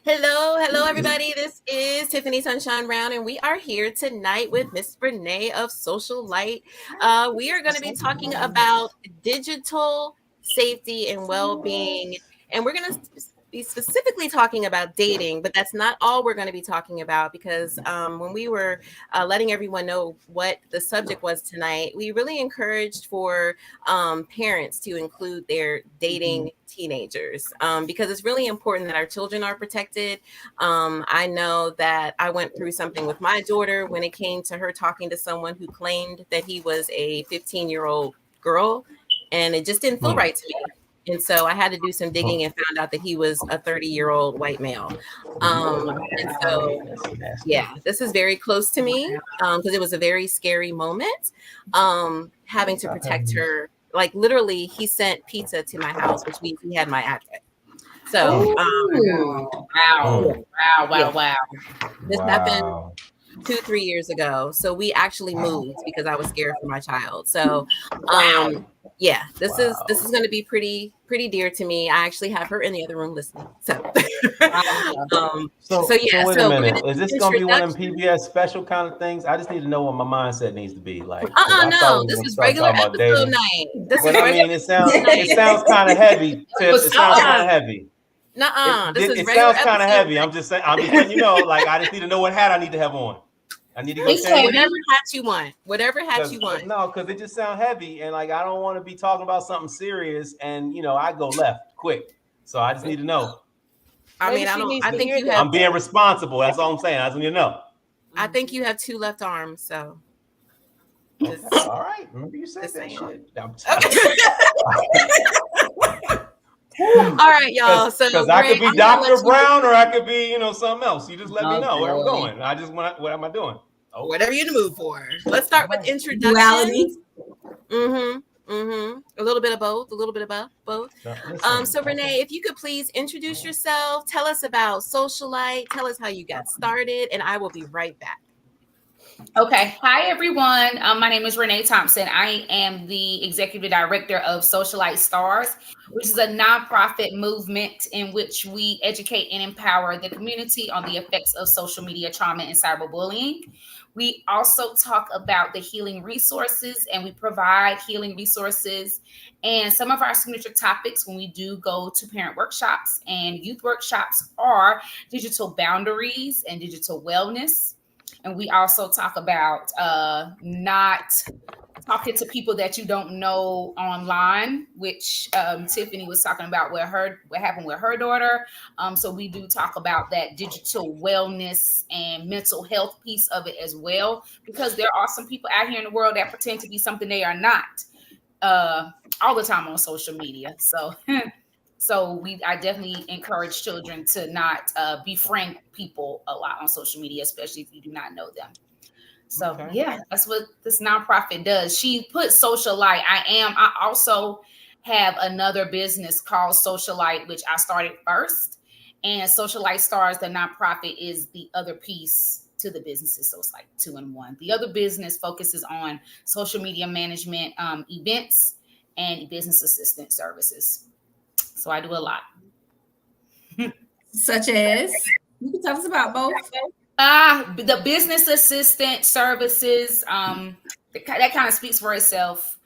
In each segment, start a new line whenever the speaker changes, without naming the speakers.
Hello, everybody. This is Tiffany Sunshine Brown, and we are here tonight with Miss Renee of SociaLite. We are going to be talking about digital safety and well-being, and we're going to be specifically talking about dating, but that's not all we're going to be talking about because when we were letting everyone know what the subject was tonight, we really encouraged for parents to include their dating teenagers because it's really important that our children are protected. I know that I went through something with my daughter when it came to her talking to someone who claimed that he was a 15-year-old girl, and it just didn't feel right to me. And so I had to do some digging and found out that he was a 30-year-old white male. And so, yeah, this is very close to me because it was a very scary moment having to protect her. Like literally, he sent pizza to my house, which means he had my address. So,
wow.
This happened 2-3 years ago. So we actually moved because I was scared for my child. So, yeah, this is going to be pretty dear to me. I actually have her in the other room listening. So,
So wait a minute. Is this going to be one of them PBS special kind of things? I just need to know what my mindset needs to be like.
No, this is regular episode night.
I mean, it sounds kind of heavy. It sounds kind of heavy. It sounds kind of heavy. I'm just letting you know. Like I just need to know what hat I need to have on. I need to go
change whatever hat you want. Whatever hat you want.
No, because it just sounds heavy, and like I don't want to be talking about something serious, and I go left quick. So I just need to know.
I mean, I think you have.
I'm being responsible. That's all I'm saying. I just need to know.
I think you have 2 left arms. So.
All right. Remember you said that shit.
All right, y'all. So
because I could be Dr. Brown or I could be, something else. You just let me know where I'm going. I just want. What am I doing?
Oh. Whatever you're in the mood for. Let's start with introductions. A little bit of both. So Renee, if you could please introduce yourself, tell us about SociaLite, tell us how you got started, and I will be right back.
Okay. Hi, everyone. My name is Renee Thompson. I am the executive director of SociaLite Stars, which is a nonprofit movement in which we educate and empower the community on the effects of social media trauma and cyberbullying. We also talk about the healing resources, and we provide healing resources. And some of our signature topics when we do go to parent workshops and youth workshops are digital boundaries and digital wellness. And we also talk about not talking to people that you don't know online, which Tiffany was talking about what happened with her daughter. So we do talk about that digital wellness and mental health piece of it as well, because there are some people out here in the world that pretend to be something they are not all the time on social media. So I definitely encourage children to not befriend people a lot on social media, especially if you do not know them. So yeah, that's what this nonprofit does. She put SociaLite. I also have another business called SociaLite, which I started first. And SociaLite Stars, the nonprofit, is the other piece to the businesses. So it's like 2 in 1. The other business focuses on social media management, events, and business assistant services. So I do a lot.
Such as? You can tell us about both.
The business assistant services, that kind of speaks for itself.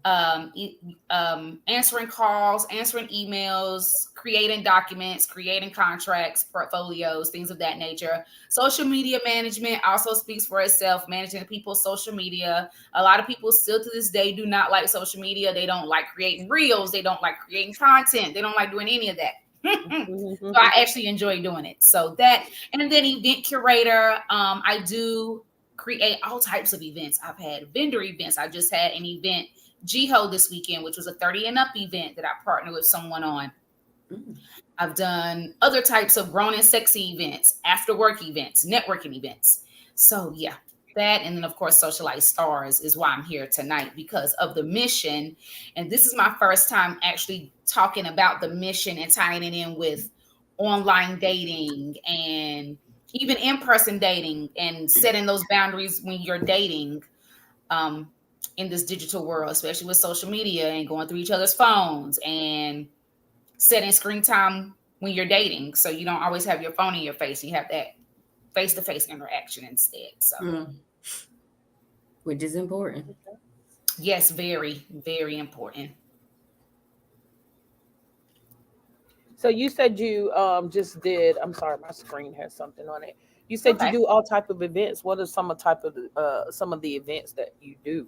Answering calls, answering emails, creating documents, creating contracts, portfolios, things of that nature. Social media management also speaks for itself, managing people's social media. A lot of people still to this day do not like social media. They don't like creating reels. They don't like creating content. They don't like doing any of that. So I actually enjoy doing it. So that, and then event curator, I do create all types of events. I've had vendor events. I just had an event, GHO, this weekend, which was a 30 and up event that I partnered with someone on. I've done other types of grown and sexy events, after work events, networking events. So yeah, that. And then of course, SociaLite Stars is why I'm here tonight, because of the mission. And this is my first time actually talking about the mission and tying it in with online dating and even in-person dating and setting those boundaries when you're dating in this digital world, especially with social media and going through each other's phones and setting screen time when you're dating. So you don't always have your phone in your face. You have that face-to-face interaction instead. So,
which is important.
Yes, very, very important.
So you said you just did. I'm sorry, my screen has something on it. You said you do all type of events. What are some of the events that you do?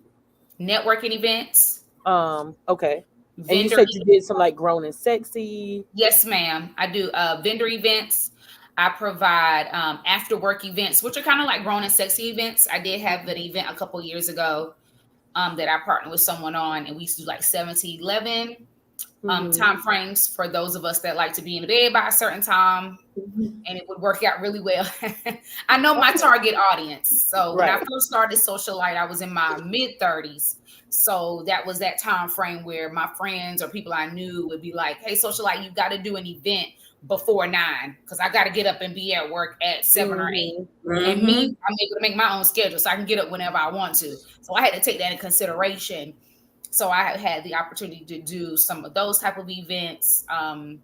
Networking events.
Okay. And you said you did some like Grown and Sexy.
Yes, ma'am. I do vendor events. I provide after work events, which are kind of like Grown and Sexy events. I did have an event a couple years ago that I partnered with someone on, and we used to do like 7 to 11 time frames for those of us that like to be in the bed by a certain time, and it would work out really well. I know my target audience. So when I first started SociaLite, I was in my mid-30s. So that was that time frame where my friends or people I knew would be like, hey, SociaLite, you've got to do an event before 9 because I got to get up and be at work at 7 or 8. And me, I'm able to make my own schedule so I can get up whenever I want to. So I had to take that in consideration. So I have had the opportunity to do some of those type of events. I'm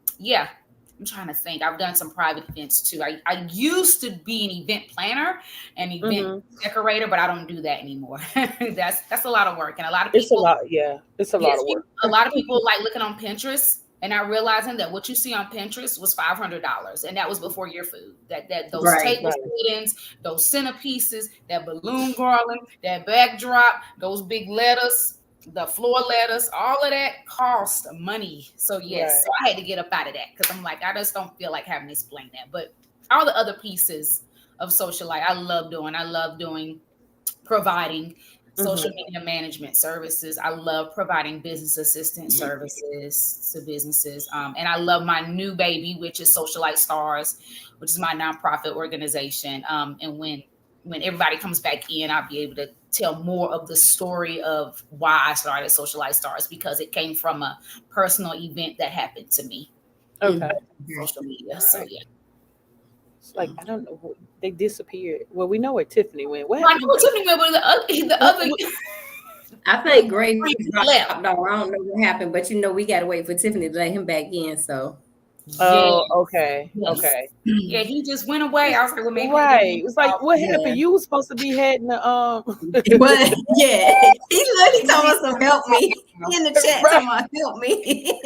trying to think. I've done some private events too. I used to be an event planner and event decorator, but I don't do that anymore. That's a lot of work. And a lot of people.
It's a lot. Yeah. It's a lot of work.
A lot of people like looking on Pinterest and not realizing that what you see on Pinterest was $500. And that was before your food. That those table settings, those centerpieces, that balloon garland, that backdrop, those big letters, the floor letters, all of that cost money. So yes, so I had to get up out of that because I'm like, I just don't feel like having to explain that. But all the other pieces of SociaLite, I love doing providing social media management services. I love providing business assistant services to businesses. And I love my new baby, which is SociaLite Stars, which is my nonprofit organization. And when everybody comes back in, I'll be able to tell more of the story of why I started SociaLite Stars, because it came from a personal event that happened to me.
Okay.
Social media. So yeah.
It's like, I don't know. They disappeared. Well, we know where Tiffany went. What
I know where Tiffany went, but the other
I think Gray left. No, I don't know what happened, but we got to wait for Tiffany to let him back in. So.
Oh, okay.
Yes.
Okay.
Yeah, he just went away. I was like, well, maybe
it was like, what happened? You were supposed to be heading the
But yeah, he told us to help me in the chat. Someone help me.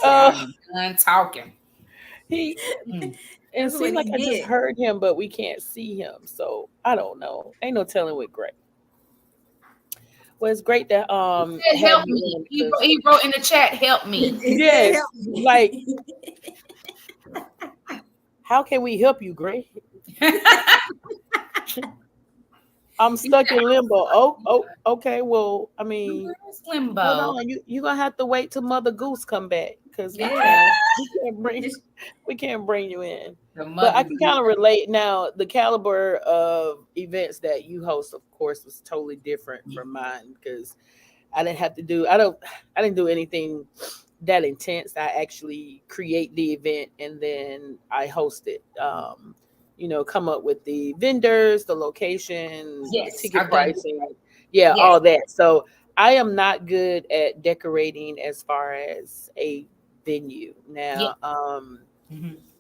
I'm done talking.
It seemed like I just heard him, but we can't see him. So I don't know. Ain't no telling with Greg. Well, it's great that
help me. He wrote in the chat, help me.
Yes. Like, how can we help you, Gray? I'm stuck in limbo. Oh, okay. Well, I mean,
limbo.
Hold on. You're gonna have to wait till Mother Goose come back because we can't bring you in. But I can kind of relate now. The caliber of events that you host, of course, was totally different from mine because I didn't do anything that intense. I actually create the event and then I host it. Come up with the vendors, the location, the ticket pricing, all that. So I am not good at decorating as far as a venue. Now,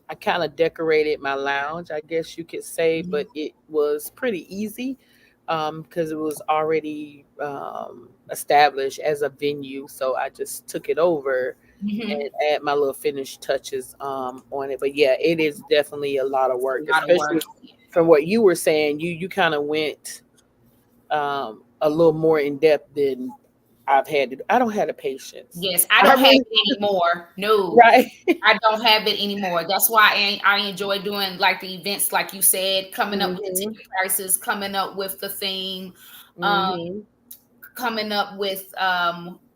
I kind of decorated my lounge, I guess you could say, but it was pretty easy because it was already established as a venue. So I just took it over and add my little finished touches on it. But yeah, it is definitely a lot of work, especially from what you were saying. You kind of went a little more in depth than I've had to. I don't have the patience.
Yes, I don't have it anymore. No,
right.
I don't have it anymore. That's why I enjoy doing like the events, like you said, coming up with the ticket prices, coming up with the theme, coming up with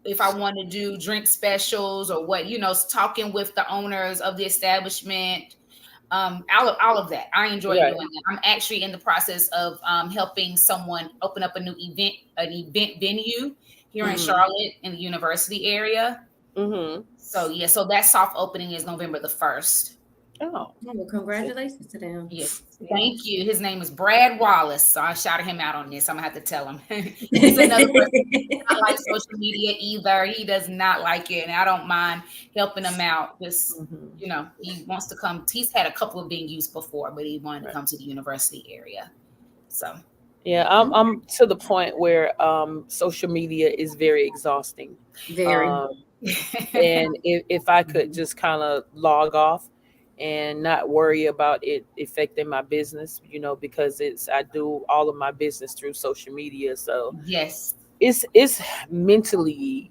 if I want to do drink specials or what, talking with the owners of the establishment. All of that. I enjoy doing that. I'm actually in the process of helping someone open up an event venue here in Charlotte in the university area. So that soft opening is November the 1st.
Oh, well, congratulations to them.
Yes, thank you. His name is Brad Wallace, so I shouted him out on this. I'm gonna have to tell him. He's another person who does not like social media either. He does not like it, and I don't mind helping him out. Just he wants to come. He's had a couple of venues before, but he wanted to come to the university area. So
yeah, I'm to the point where social media is very exhausting.
Very.
And if I could just kind of log off and not worry about it affecting my business, because I do all of my business through social media. So
yes,
it's mentally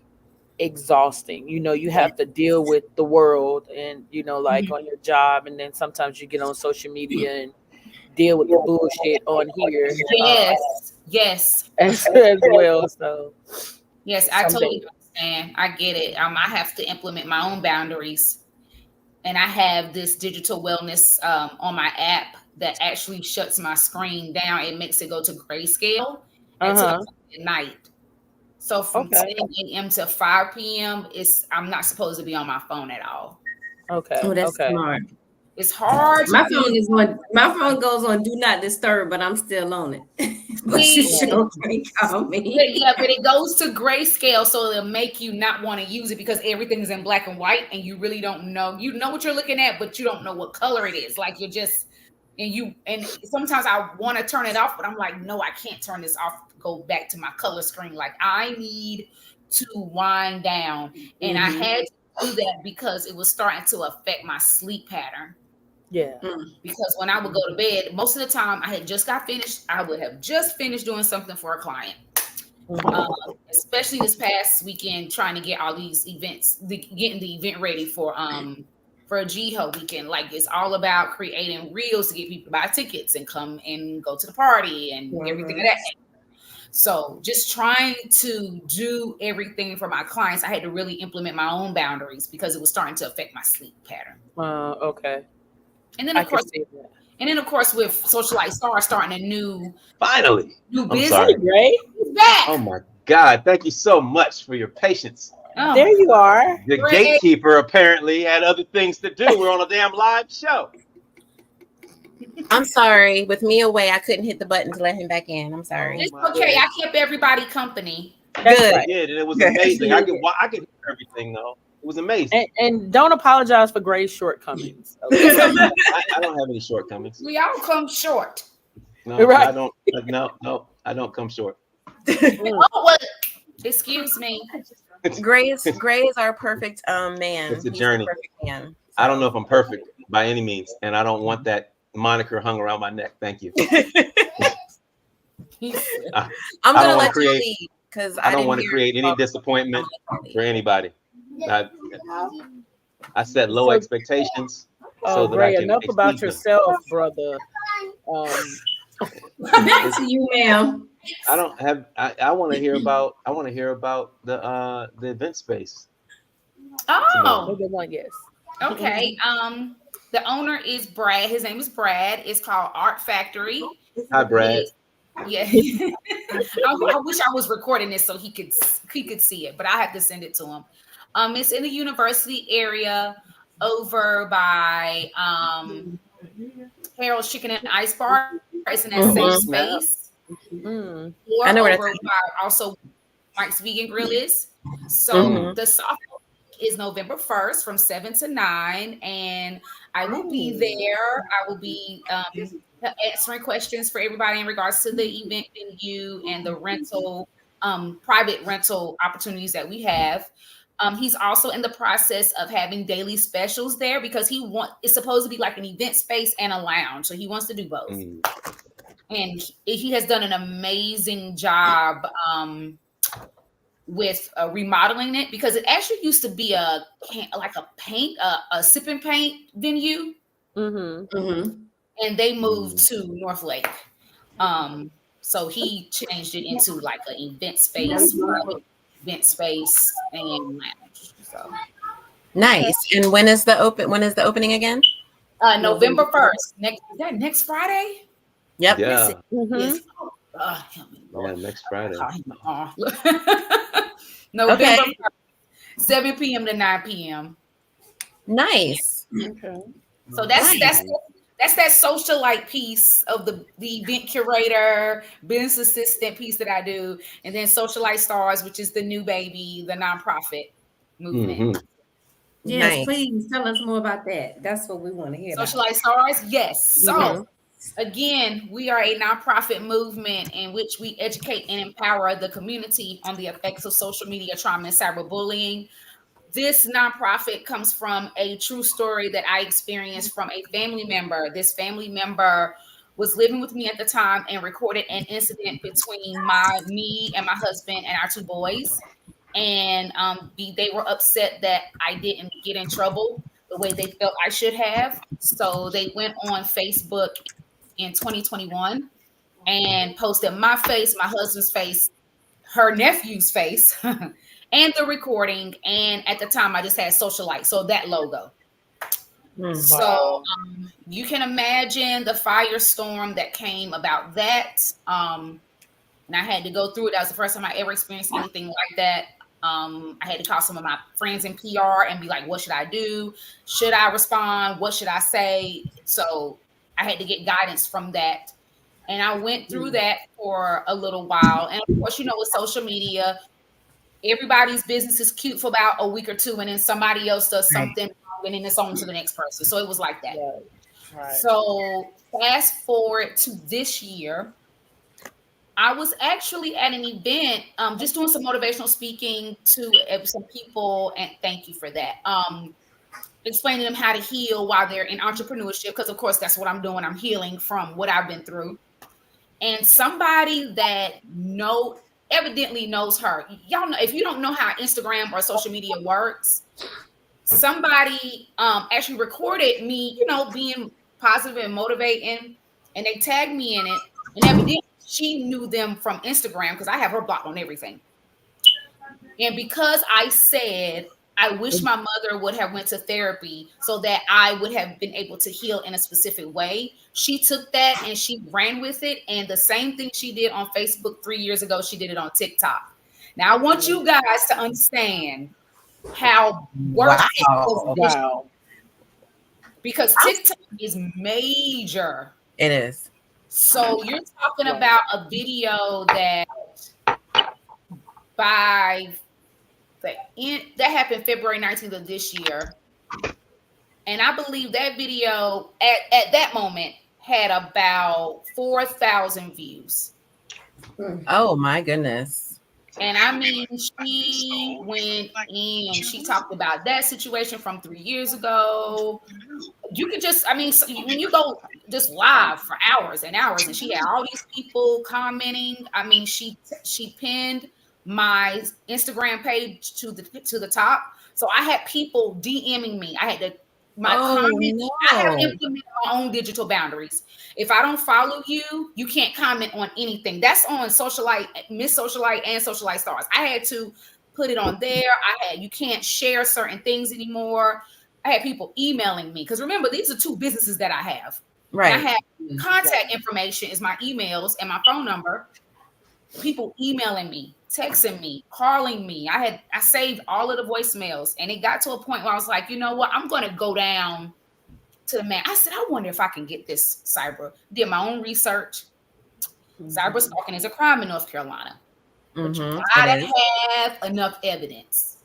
exhausting. You have to deal with the world and, like on your job. And then sometimes you get on social media and deal with the bullshit on here.
Yes.
As well. So
yes, I totally understand. I get it. I have to implement my own boundaries. And I have this digital wellness on my app that actually shuts my screen down. It makes it go to grayscale at night. So from 10 a.m. to 5 p.m., I'm not supposed to be on my phone at all.
Okay.
Oh, that's smart.
It's hard.
My phone goes on do not disturb, but I'm still on it. But you can't call me.
Yeah, but it goes to grayscale, so it'll make you not want to use it because everything is in black and white, and you really don't know. You know what you're looking at, but you don't know what color it is. Like you're just, and sometimes I want to turn it off, but I'm like, no, I can't turn this off. Go back to my color screen. Like I need to wind down, and I had to do that because it was starting to affect my sleep pattern.
Yeah.
Because when I would go to bed, most of the time I would have just finished doing something for a client. Especially this past weekend, trying to get all these events, getting the event ready for a GHO weekend. Like it's all about creating reels to get people to buy tickets and come and go to the party and everything of that. So just trying to do everything for my clients, I had to really implement my own boundaries because it was starting to affect my sleep pattern.
Okay.
And then of course with SociaLite Star starting a new business.
Right?
He's back.
Oh my God. Thank you so much for your patience.
Oh,
there you are.
The gatekeeper apparently had other things to do. We're on a damn live show.
I'm sorry. With me away, I couldn't hit the button to let him back in. I'm sorry.
It's okay. I kept everybody company.
Good.
I did, and it was amazing. I could hear everything though. It was amazing.
And don't apologize for Gray's shortcomings. Okay?
I don't have any shortcomings.
We all come short.
No,
right.
I don't. No, I don't come short.
Oh, well, excuse me.
Gray is our perfect man.
It's a journey.
Perfect man.
I don't know if I'm perfect by any means, and I don't want that moniker hung around my neck. Thank you.
I'm gonna let you lead because
I don't want to create any disappointment for anybody. I set low expectations.
So Gray, enough about yourself, brother.
Back to you, ma'am.
I don't have. I want to hear about. I want to hear about the event space.
Oh,
yes.
Okay. The owner is Brad. His name is Brad. It's called Art Factory.
Hi, Brad.
Yeah. I wish I was recording this so he could see it, but I have to send it to him. It's in the university area over by Harold's Chicken and Ice Bar. It's in that same space. Or
I know where
over by also Mike's Vegan Grill is. So the soft is November 1st from 7 to 9, and I will be there. I will be answering questions for everybody in regards to the event venue and the rental, private rental opportunities that we have. He's also in the process of having daily specials there because it's supposed to be like an event space and a lounge. So he wants to do both. And he has done an amazing job with remodeling it because it actually used to be a sip and paint venue. And they moved to North Lake. So he changed it into like an event space and lounge. So
nice. And when is the opening again?
November 1st. Next Friday?
Yep.
Yeah.
Yeah,
next Friday.
November 1st, 7 p.m. to 9 p.m.
Nice.
Okay.
So that's that SociaLite piece of the event curator, business assistant piece that I do, and then SociaLite Stars, which is the new baby, the nonprofit movement.
Mm-hmm. Yes, please tell us more about that. That's what we want to hear.
SociaLite Stars, yes. So again, we are a nonprofit movement in which we educate and empower the community on the effects of social media trauma and cyberbullying. This nonprofit comes from a true story that I experienced from a family member. This family member was living with me at the time and recorded an incident between me and my husband and our 2 boys. And they were upset that I didn't get in trouble the way they felt I should have. So they went on Facebook in 2021 and posted my face, my husband's face, her nephew's face, and the recording. And at the time, I just had SociaLite, so that logo. Wow. So you can imagine the firestorm that came about that. And I had to go through it. That was the first time I ever experienced anything like that. I had to call some of my friends in PR and be like, what should I do? Should I respond? What should I say? So I had to get guidance from that. And I went through that for a little while. And of course, with social media, everybody's business is cute for about a week or 2, and then somebody else does something and then it's on to the next person. So it was like that. Right. So fast forward to this year, I was actually at an event, just doing some motivational speaking to some people, and thank you for that. Explaining them how to heal while they're in entrepreneurship, because of course that's what I'm doing. I'm healing from what I've been through. And somebody that evidently knows her. Y'all know, if you don't know how Instagram or social media works, somebody actually recorded me, being positive and motivating, and they tagged me in it. And evidently she knew them from Instagram because I have her blocked on everything. And because I said, I wish my mother would have went to therapy so that I would have been able to heal in a specific way, she took that and she ran with it. And the same thing she did on Facebook 3 years ago, she did it on TikTok. Now, I want you guys to understand how worse it was. Wow. Because TikTok is major.
It is.
So you're talking about a video that that happened February 19th of this year. And I believe that video at that moment had about 4,000 views.
Oh my goodness.
And I mean, she went in, she talked about that situation from 3 years ago. You could just, when you go just live for hours and hours, and she had all these people commenting. I mean, she pinned my Instagram page to the top. So I had people DMing me. I had to I have implemented my own digital boundaries. If I don't follow you, you can't comment on anything. That's on SociaLite, Miss SociaLite, and SociaLite Stars. I had to put it on there. You can't share certain things anymore. I had people emailing me because remember, these are 2 businesses that I have.
Right.
I have contact information is my emails and my phone number. People emailing me, texting me, calling me. I saved all of the voicemails, and it got to a point where I was like, you know what? I'm going to go down to the man. I said, I wonder if I can get this cyber. Did my own research. Cyber stalking is a crime in North Carolina. But you gotta have enough evidence.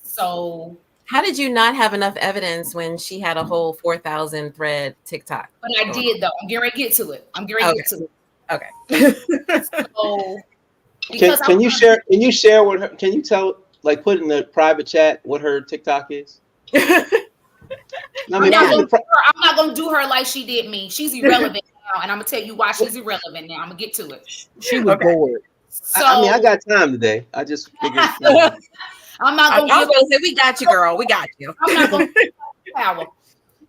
So
how did you not have enough evidence when she had a whole 4,000 thread TikTok?
But I did though. I'm getting ready to get to it.
Okay.
So
can you share what her, can you tell, like, put in the private chat what her TikTok is?
I'm not gonna do her like she did me. She's irrelevant now, and I'm gonna tell you why she's irrelevant now. I'm gonna get to it.
She was bored.
So I got time today. I just figured.
I'm not gonna
say, we got you, girl. We got you.
I'm not gonna power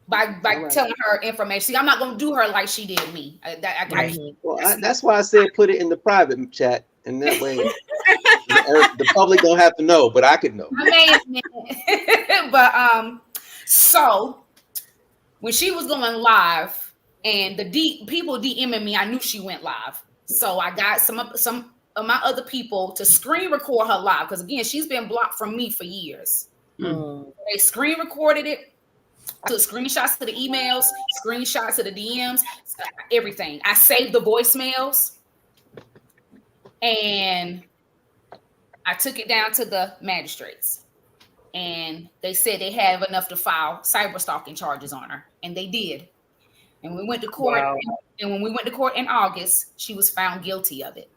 by telling her information. See, I'm not gonna do her like she did me.
That's why I said put it in the private chat, and that way the public don't have to know, but I could know.
But so when she was going live and the people DMing me, I knew she went live. So I got some of my other people to screen record her live because again, she's been blocked from me for years. They screen recorded it, I took screenshots of the emails, screenshots of the DMs, everything. I saved the voicemails, and I took it down to the magistrates. And they said they have enough to file cyber stalking charges on her, and they did. And we went to court. Wow. And when we went to court in August, she was found guilty of it.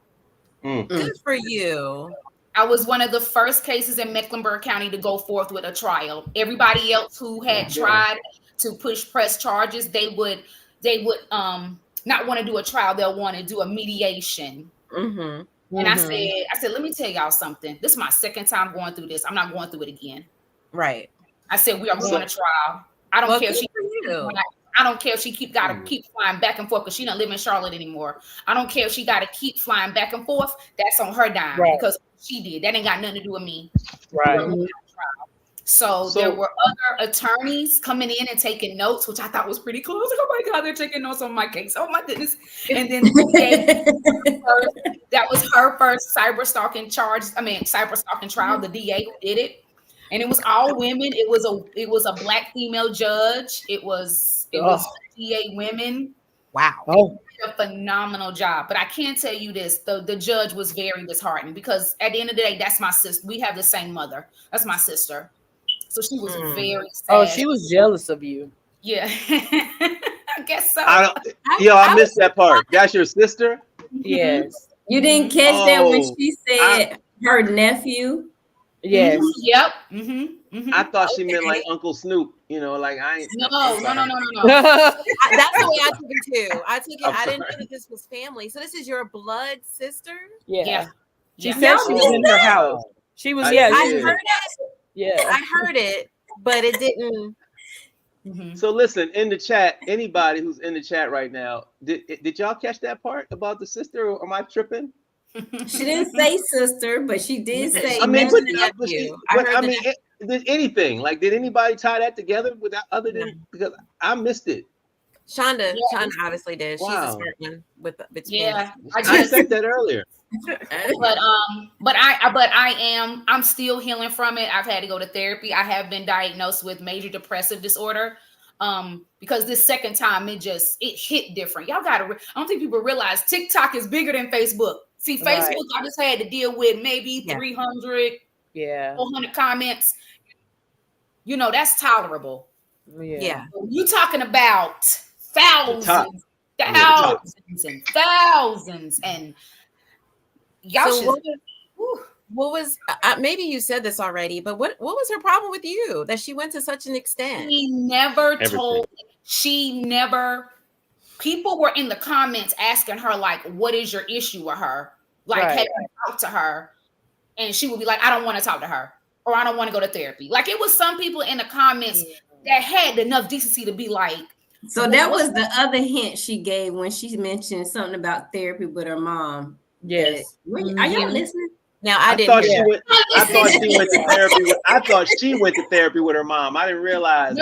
Good for you.
I was one of the first cases in Mecklenburg County to go forth with a trial. Everybody else who had tried to press charges, they would not want to do a trial. They'll want to do a mediation. And I said, let me tell y'all something. This is my second time going through this. I'm not going through it again.
Right.
I said, we are going to trial. I don't care if she. I don't care if she keep flying back and forth because she don't live in Charlotte anymore. I don't care if she got to keep flying back and forth. That's on her dime because she did. That ain't got nothing to do with me.
Right.
So there were other attorneys coming in and taking notes, which I thought was pretty cool. I was like, oh my God, they're taking notes on my case. Oh my goodness. And then that was her first cyber stalking trial, the DA who did it. And it was all women. It was a Black female judge. It was DA women.
Wow.
Oh, a phenomenal job. But I can tell you this, the judge was very disheartened because at the end of the day, that's my sister. We have the same mother. That's my sister. So she was very sad.
Oh, she was jealous of you.
Yeah. I guess so.
I missed that part. That's your sister?
Yes.
You didn't catch that when she said her nephew?
Yes.
Yep.
I thought she meant like Uncle Snoop. Like I ain't.
No.
That's the way I took it too. I didn't know that this was family. So this is your blood sister?
Yeah. She said she was in her house. She was.
I heard it.
Yeah.
I heard it, but it didn't.
So listen, in the chat, anybody who's in the chat right now, did y'all catch that part about the sister? Or am I tripping?
She didn't say sister, but she did say.
Did anything like did anybody tie that together without other than because I missed it?
Shonda obviously did. Wow. She's a smart one with
I
said that earlier.
I'm still healing from it. I've had to go to therapy. I have been diagnosed with major depressive disorder. Because this second time it hit different. Y'all I don't think people realize TikTok is bigger than Facebook. See, Facebook, I just had to deal with maybe 300, 400 comments. That's tolerable.
Yeah.
You talking about thousands and y'all
what was maybe you said this already, but what was her problem with you that she went to such an extent?
People were in the comments asking her, like, what is your issue with her? Like, have you talked to her? And she would be like, I don't want to talk to her, or I don't want to go to therapy. Like, it was some people in the comments that had enough decency to be like.
So that was the other hint she gave when she mentioned something about therapy with her mom.
Yes.
Are y'all listening?
Now I
thought she went to therapy. I thought she went to therapy with her mom. I didn't realize.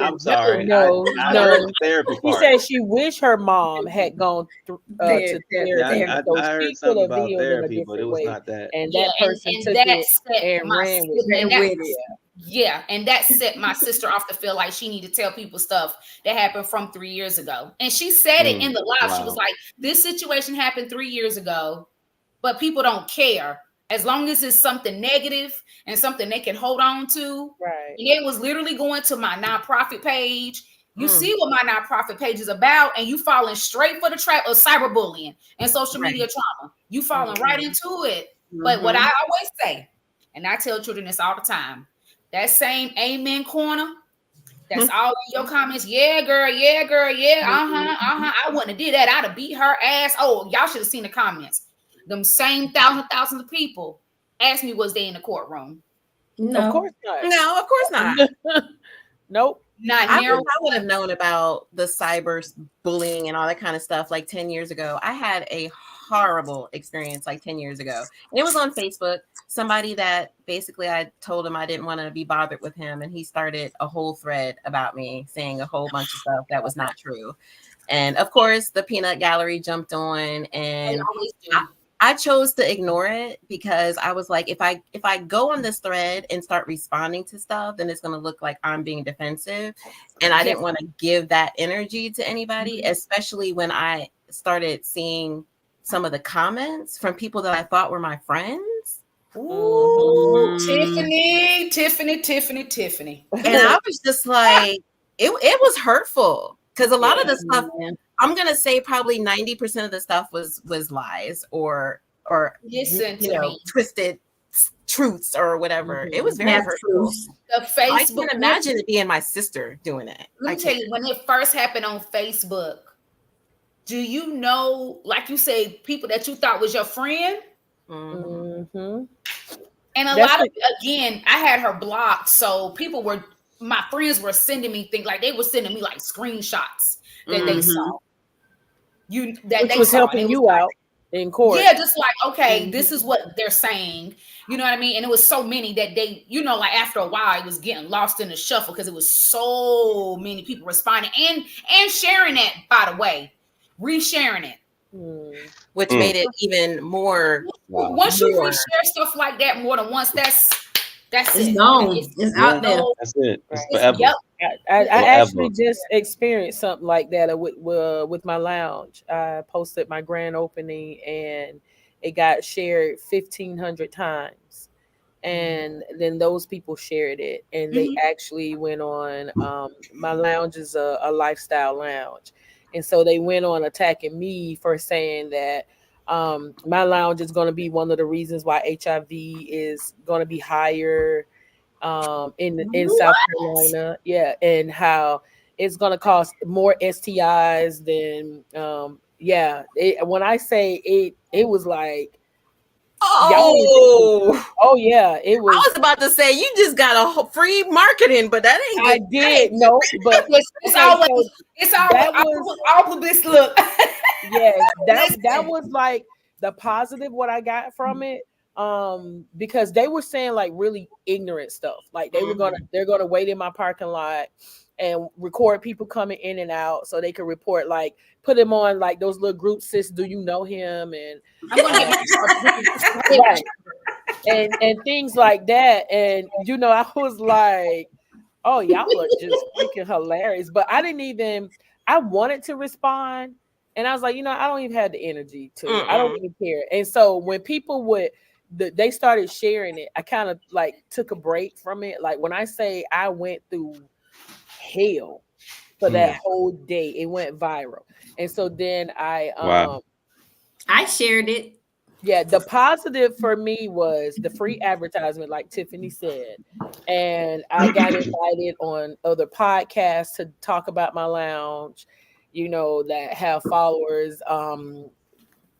I'm sorry.
No.
The therapy part.
She said she wished her mom had gone to therapy.
I heard something about therapy, but it was not that.
And that person took it and ran with it.
Yeah, and that set my sister off to feel like she needed to tell people stuff that happened from 3 years ago. And she said it in the live. Wow. She was like, this situation happened 3 years ago, but people don't care. As long as it's something negative and something they can hold on to.
Right.
And it was literally going to my nonprofit page. You see what my nonprofit page is about, and you falling straight for the trap of cyberbullying and social media trauma. You falling right into it. But what I always say, and I tell children this all the time, that same amen corner, that's all in your comments. Yeah, girl. I wouldn't have did that. I'd have beat her ass. Oh, y'all should have seen the comments. Them same thousands of people asked me, was they in the courtroom?
No, of course not.
No, of course not.
Nope.
I would have known about the cyber bullying and all that kind of stuff like 10 years ago. I had a horrible experience like 10 years ago. And it was on Facebook. Somebody that basically I told him I didn't want to be bothered with him. And he started a whole thread about me saying a whole bunch of stuff that was not true. And of course, the peanut gallery jumped on and I chose to ignore it because I was like, if I go on this thread and start responding to stuff, then it's going to look like I'm being defensive, and I didn't want to give that energy to anybody, especially when I started seeing some of the comments from people that I thought were my friends.
Ooh, Tiffany.
And I was just like, it was hurtful because a lot of the stuff, I'm gonna say probably 90% of the stuff was lies or twisted truths or whatever. It was very hurtful.
The Facebook,
I can't imagine it being my sister doing it.
Let me tell you, when it first happened on Facebook, do you know, like you said, people that you thought was your friend?
Mm-hmm.
And a lot of, again, I had her blocked, so my friends were sending me things, like they were sending me like screenshots that they saw.
Which was helping you out in court.
Yeah, just like, okay, this is what they're saying. You know what I mean? And it was so many that they, like after a while, it was getting lost in the shuffle because it was so many people responding and sharing it, by the way, resharing it.
Which made it even more.
Once you reshare stuff like that more than once, that's
it's gone. It's out there.
That's it. It's forever.
Yep.
I actually just experienced something like that with my lounge. I posted my grand opening and it got shared 1,500 times. And then those people shared it and they actually went on. My lounge is a lifestyle lounge. And so they went on attacking me for saying that my lounge is going to be one of the reasons why HIV is going to be higher in South Carolina. Yeah. And how it's going to cause more STIs than, when I say it was like, oh yeah, it was.
I was about to say you just got a free marketing, but that ain't.
I did no, but
it's always all publicity. Look,
yes, that was like the positive what I got from it. Because they were saying like really ignorant stuff, like they're gonna wait in my parking lot and record people coming in and out so they could report, like put him on like those little group, sis, do you know him? And I'm gonna right. and things like that. And I was like, oh, y'all are just freaking hilarious. But I wanted to respond, and I was like, I don't even have the energy to. I don't even care. And so when people they started sharing it, I kind of like took a break from it. Like when I say I went through hell for that whole day, it went viral. And so then I
shared it.
Yeah, the positive for me was the free advertisement, like Tiffany said. And I got invited on other podcasts to talk about my lounge, that have followers,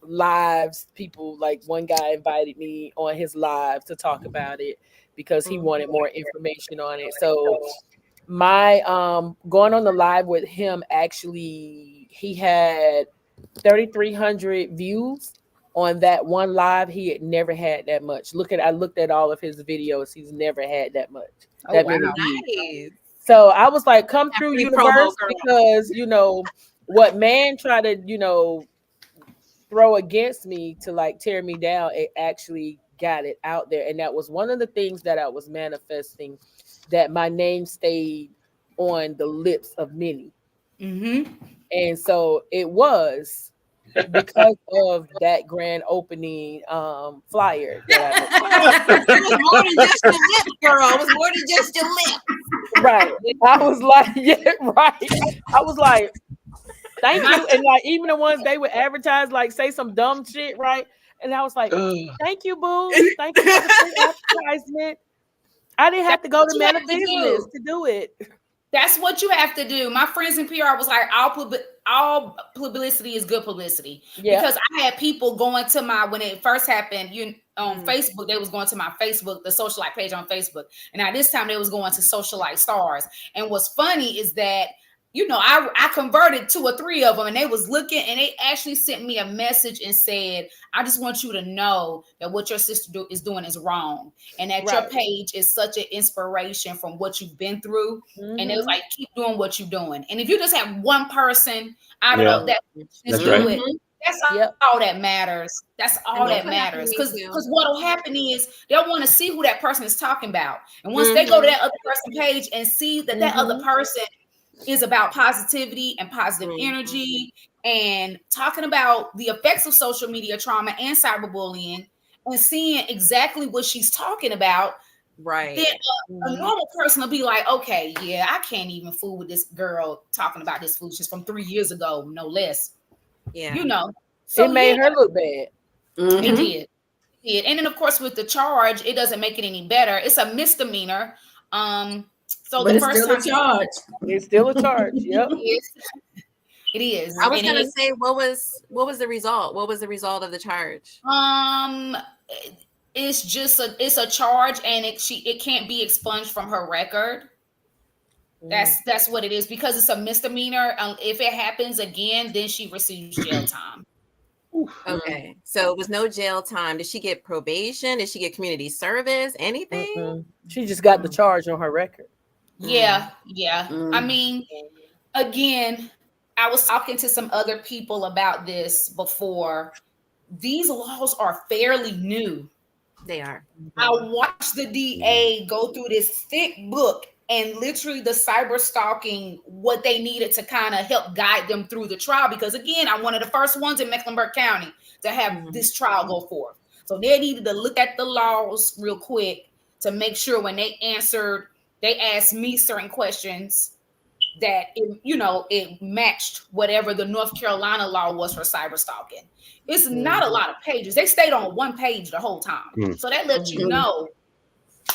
lives. People, like one guy invited me on his live to talk about it because he wanted more information on it. So my going on the live with him, actually, he had 3,300 views on that one live. He had never had that much. I looked at all of his videos. He's never had that much.
Nice.
So I was like, come through, universe, because what man tried to throw against me to like tear me down, it actually got it out there. And that was one of the things that I was manifesting, that my name stayed on the lips of many. And so it was because of that grand opening flyer.
It was more than just your lip, girl. It was more than just your lip.
Right. I was like, yeah, right. I was like, thank you. And like even the ones they would advertise, like say some dumb shit, right? And I was like, thank you, boo. Thank you for the advertisement. I didn't have to go to Meta Business to do it.
That's what you have to do. My friends in PR was like, all publicity is good publicity. Yeah. Because I had people going to when it first happened, on Facebook, they was going to my Facebook, the SociaLite page on Facebook. And now this time they was going to SociaLite Stars. And what's funny is that, I converted 2 or 3 of them, and they was looking, and they actually sent me a message and said, I just want you to know that what your sister is doing is wrong, and that your page is such an inspiration from what you've been through. And it was like, keep doing what you're doing. And if you just have one person out of that, just do it. That's all that matters. That's all that matters. Because what'll happen is they'll want to see who that person is talking about. And once they go to that other person's page and see that that other person is about positivity and positive energy and talking about the effects of social media trauma and cyberbullying and seeing exactly what she's talking about,
right?
Then a normal person will be like, okay, yeah, I can't even fool with this girl talking about this foolishness from 3 years ago, no less.
Yeah,
you know, so
it made her look bad.
It did. And then of course with the charge, it doesn't make it any better. It's a misdemeanor. So
but
the
it's
first
still
time
a charge.
It's still a charge. Yep.
It is.
I was gonna say, what was the result? What was the result of the charge?
It's just a charge, and it can't be expunged from her record. That's what it is, because it's a misdemeanor. If it happens again, then she receives jail time.
Okay, so it was no jail time. Did she get probation? Did she get community service? Anything?
She just got the charge on her record.
Yeah. I mean, again, I was talking to some other people about this before. These laws are fairly new.
They are.
I watched the DA go through this thick book and literally the cyber stalking, what they needed to kind of help guide them through the trial. Because again, I'm one of the first ones in Mecklenburg County to have this trial go forth. So they needed to look at the laws real quick to make sure when they asked me certain questions that it matched whatever the North Carolina law was for cyber stalking. It's not a lot of pages. They stayed on one page the whole time. So that lets you know.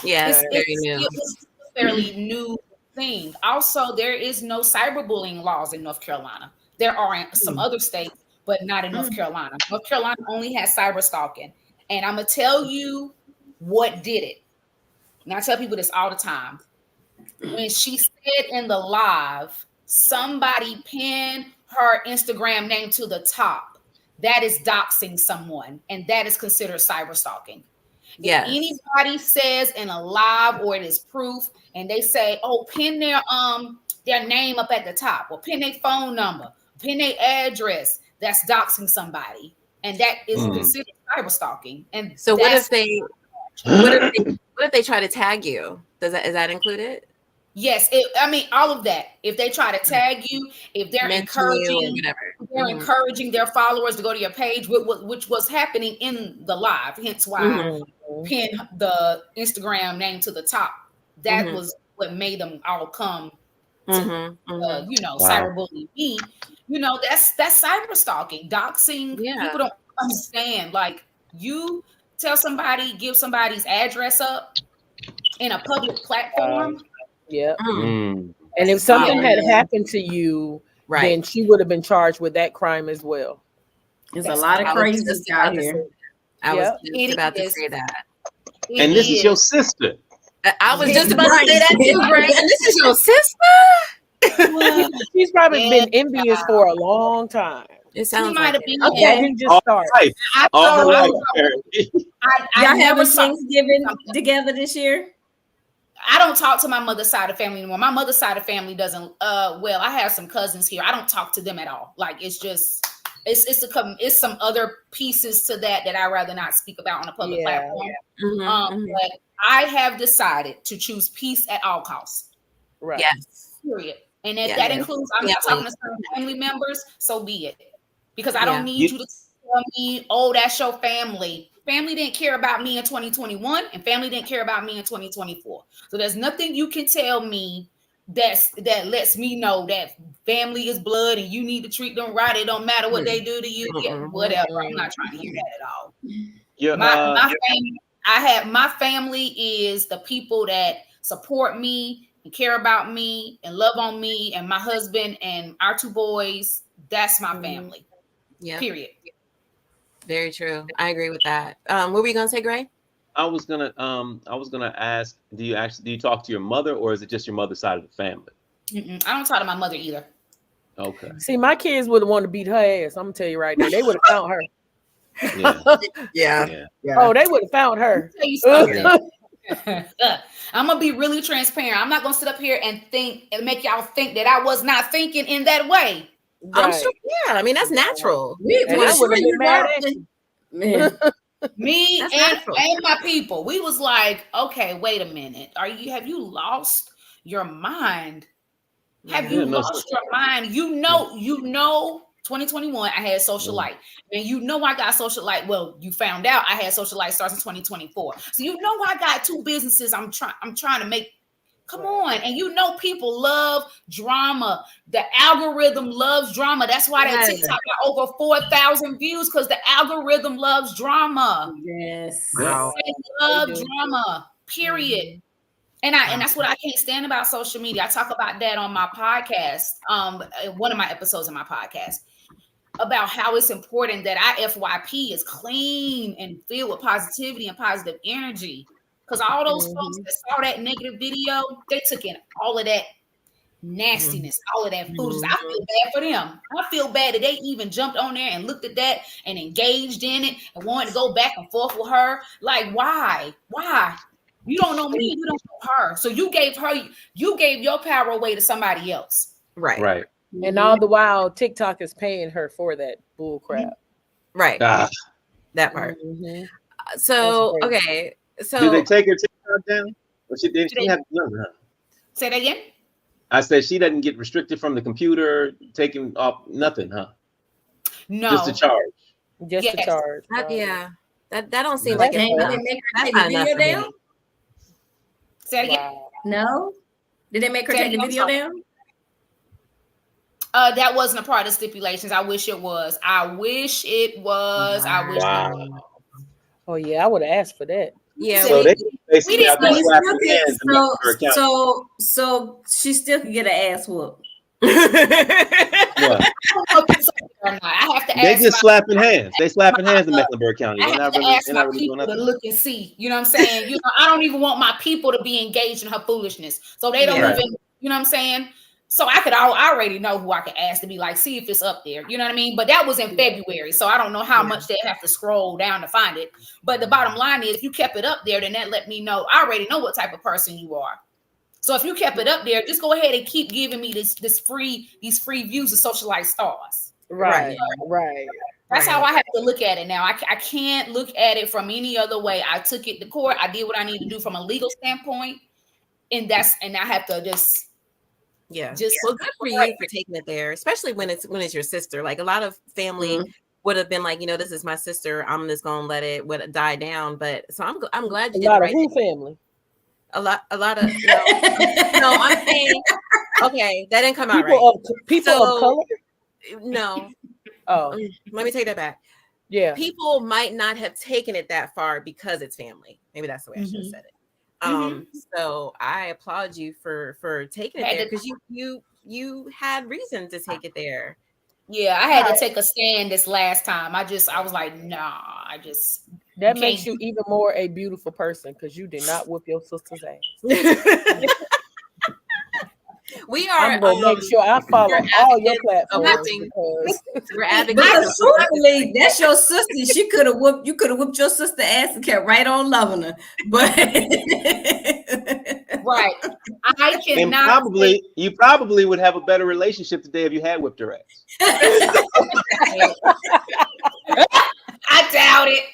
Yeah, it's very new.
It's a fairly new thing. Also, there is no cyberbullying laws in North Carolina. There are in some other states, but not in North Carolina. North Carolina only has cyber stalking. And I'm going to tell you what did it. And I tell people this all the time. When she said in the live, somebody pinned her Instagram name to the top, that is doxing someone, and that is considered cyber stalking. If anybody says in a live or it is proof, and they say, "Oh, pin their name up at the top, or pin their phone number, pin their address," that's doxing somebody, and that is considered cyber stalking. And
so, what if they try to tag you? Is that included?
Yes, all of that. If they try to tag you, if they're encouraging their followers to go to your page, which was happening in the live, hence why I pinned the Instagram name to the top. That was what made them all come to, cyberbullying me. That's cyber stalking, doxing. People don't understand. Like, you tell somebody, give somebody's address up in a public platform.
And if something had happened to you, then she would have been charged with that crime as well.
There's a lot of crazy out here.
I was just about to say that.
And this is your sister.
I was just about to say that too, Greg. And this is your sister?
She's probably been envious for a long time.
It sounds
might have
been.
That didn't just start.
Y'all having Thanksgiving together this year?
I don't talk to my mother's side of family anymore. My mother's side of family doesn't. I have some cousins here. I don't talk to them at all. Like, it's just, it's some other pieces to that I'd rather not speak about on a public platform. But I have decided to choose peace at all costs.
Right.
Yes.
Period. And if that includes, I'm not talking to certain family members, so be it. Because I don't need you to tell me, "Oh, that's your family." Family didn't care about me in 2021, and family didn't care about me in 2024. So there's nothing you can tell me that lets me know that family is blood and you need to treat them right. It don't matter what they do to you. Whatever. I'm not trying to hear that at all. My family is the people that support me and care about me and love on me, and my husband and our 2 boys. That's my family.
Yeah.
Period.
Very true. I agree with that. What were you gonna say, Gray?
I was gonna ask, do you talk to your mother, or is it just your mother's side of the family?
I don't talk to my mother either.
Okay.
See, my kids would have wanted to beat her ass. I'm gonna tell you right now. They would have found her.
Yeah.
Oh, they would have found her.
I'm gonna be really transparent. I'm not gonna sit up here and make y'all think that I was not thinking in that way.
I'm sure. Yeah, I mean that's natural.
Me and
my people, we was like, okay, wait a minute. Have you lost your mind? Have you lost your mind? You know, 2021, I had SociaLite. And I got SociaLite. Well, you found out I had SociaLite starts in 2024. So I got 2 businesses I'm trying to make. Come on. And people love drama. The algorithm loves drama. That's why that TikTok got over 4,000 views, because the algorithm loves drama.
Yes.
Wow. They love drama, period. And that's what I can't stand about social media. I talk about that on my podcast, one of my episodes of my podcast, about how it's important that our FYP is clean and filled with positivity and positive energy. Because all those folks that saw that negative video, they took in all of that nastiness, all of that foolishness. I feel bad for them. I feel bad that they even jumped on there and looked at that and engaged in it and wanted to go back and forth with her. Like, why? Why? You don't know me, you don't know her. So you gave your power away to somebody else.
Right.
And all the while, TikTok is paying her for that bull crap.
Right. That part. So, okay. So
did they take her TikTok down? Or she have none, huh?
Say that again?
I said she doesn't get restricted from the computer, taking off nothing, huh?
No.
Just a charge.
Just a charge.
That don't seem like it.
Did they make her take the video down?
Say it again?
No. Did they make her take the video down?
That wasn't a part of the stipulations. I wish it was.
Wow.
Oh yeah, I would have asked for that.
Yeah.
So
so she still can get an ass whoop.
I have to ask.
They just slapping hands. They slapping hands in Mecklenburg County.
I have to ask my people to look and see. You know what I'm saying? I don't even want my people to be engaged in her foolishness. So they don't even, you know what I'm saying? So I already know who I could ask to be like, see if it's up there. You know what I mean? But that was in February. So I don't know how much they have to scroll down to find it. But the bottom line is, if you kept it up there, then that let me know. I already know what type of person you are. So if you kept it up there, just go ahead and keep giving me these free views of SociaLite stars.
Right.
That's how I have to look at it now. I can't look at it from any other way. I took it to court. I did what I need to do from a legal standpoint. And I have to just
well, good for you for taking it there, especially when it's your sister. Like a lot of family would have been like, this is my sister. I'm just gonna let it die down. But so I'm glad you did the right thing.
Family.
A lot of no, I'm saying okay, that didn't come out right.
People of color?
No.
Oh,
let me take that back.
Yeah.
People might not have taken it that far because it's family. Maybe that's the way I should have said it. So I applaud you for taking it there, because you had reason to take it there.
Yeah, I had to take a stand this last time. I was like, nah,
that makes you even more a beautiful person, because you did not whoop your sister's ass.
We are.
I'm gonna make sure I follow all your platforms.
We're advocating.
But truthfully, that's your sister. She could have whooped. You could have whooped your sister ass and kept right on loving her. But
right, I cannot.
And you probably would have a better relationship today if you had whipped her ass.
I doubt it.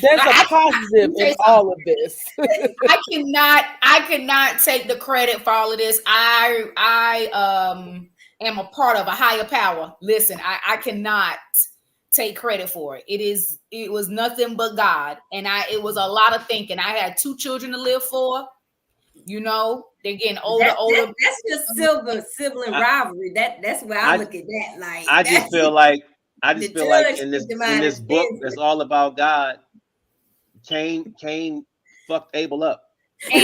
There's a positive in all of this.
I cannot take the credit for all of this. I am a part of a higher power. Listen, I cannot take credit for it. It was nothing but God. And it was a lot of thinking. I had 2 children to live for. They're getting older.
That's just sibling rivalry. That's where I look at that. Like
I just feel like in this book that's all about God, Cain fucked Abel up.
I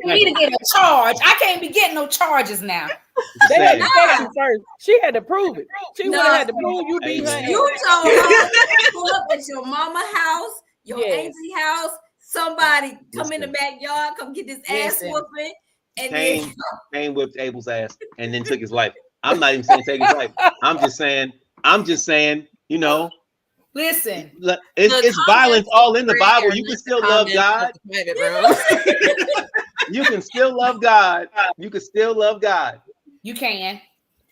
need to get a charge. I can't be getting no charges now.
They had to catch you first. She had to prove it. She would have had to prove you beat her.
You told her to pull up at your mama house, your auntie house. Somebody come in the backyard, come get this ass whooping, and
Cain whipped Abel's ass and then took his life. I'm not even saying take his life. I'm just saying,
Listen,
it's violence all in the Bible. You can still love God. You can still love God. You can still love God.
You can.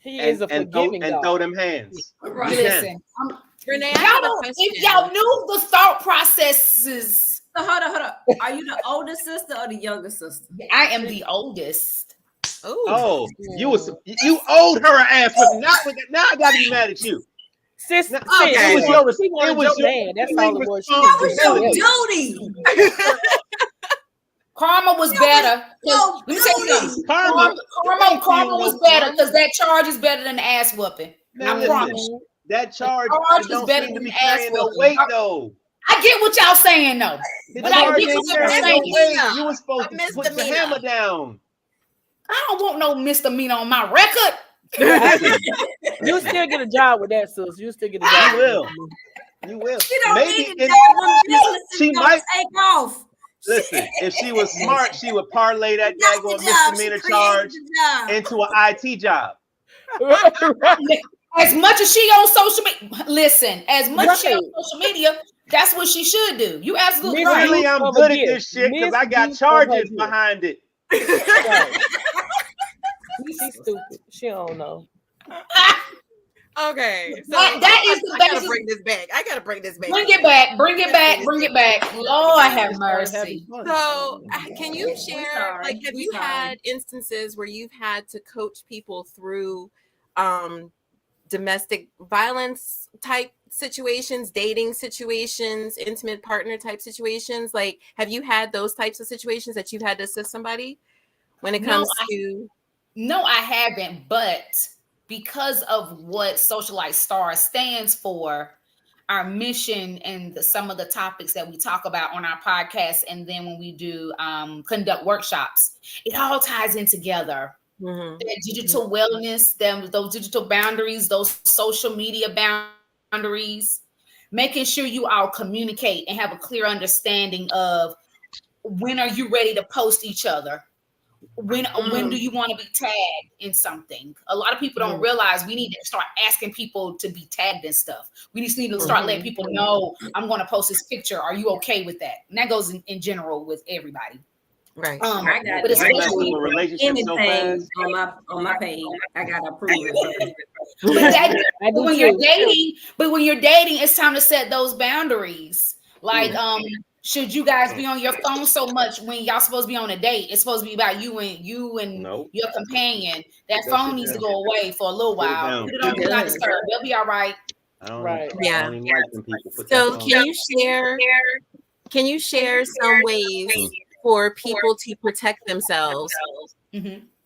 He is a forgiving
and throw them hands.
Right. Listen,
Renee,
if y'all knew the thought processes.
So hold on. Are you the older sister or the younger sister?
I am the oldest.
Oh, you owed her an ass whipping. Now I gotta be mad at you.
Sis,
it was your
dad. That's all it was.
That was your duty.
Karma was better. Let me tell you something. Karma was better because that charge is better than the ass whooping. I promise.
That charge
is better than the ass whooping.
No weight though.
I get what y'all saying though. But I get what you're saying.
You were supposed to put the hammer down.
I don't want no misdemeanor on my record.
You still get a job with that, sis. You still get a job.
You will.
She don't need to
she might
take off.
Listen, if she was smart, she would parlay that daggone misdemeanor charge into an IT job.
As much as she on social media, listen, as much as she on social media, that's what she should do. You absolutely right.
Really, I'm good at this shit because I got charges behind it.
She's stupid. She don't know.
Okay, so
that is the basis.
I gotta bring this back.
Bring it back. Lord have mercy.
So, can you share? Like, have you had instances where you've had to coach people through domestic violence type situations, dating situations, intimate partner type situations? Like, have you had those types of situations that you've had to assist somebody when it comes to?
No, I haven't, but because of what SociaLite Stars stands for, our mission and some of the topics that we talk about on our podcast, and then when we do conduct workshops, it all ties in together. That digital wellness, those digital boundaries, those social media boundaries, making sure you all communicate and have a clear understanding of when are you ready to post each other. When do you want to be tagged in something? A lot of people don't realize we need to start asking people to be tagged in stuff. We just need to start letting people know, I'm going to post this picture. Are you okay with that? And that goes in general with everybody.
Right.
But especially
anything on my page, I got to approve it.
But when you're dating, it's time to set those boundaries. Like, should you guys be on your phone so much when y'all supposed to be on a date? It's supposed to be about you and your companion. That phone needs to go away for a little while. Put it on Do Not Disturb. They'll be all right.
Yeah. So can you share some ways for people to protect themselves,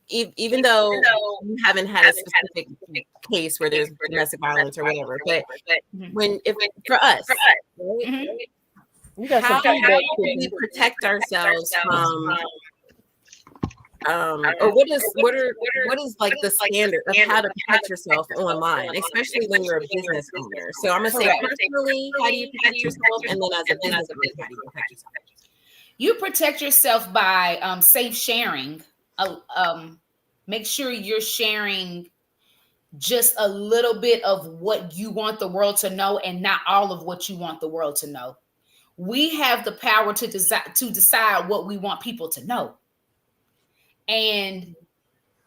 even though you haven't had a specific case where there's domestic violence or whatever? But for us, right? How do we protect ourselves from or what is like the standard of how to protect yourself online, especially when you're a business owner? So I'm gonna say personally, how do you protect yourself, and then as a business owner, how do you protect yourself?
You protect yourself by safe sharing. Make sure you're sharing just a little bit of what you want the world to know and not all of what you want the world to know. We have the power to decide what we want people to know. And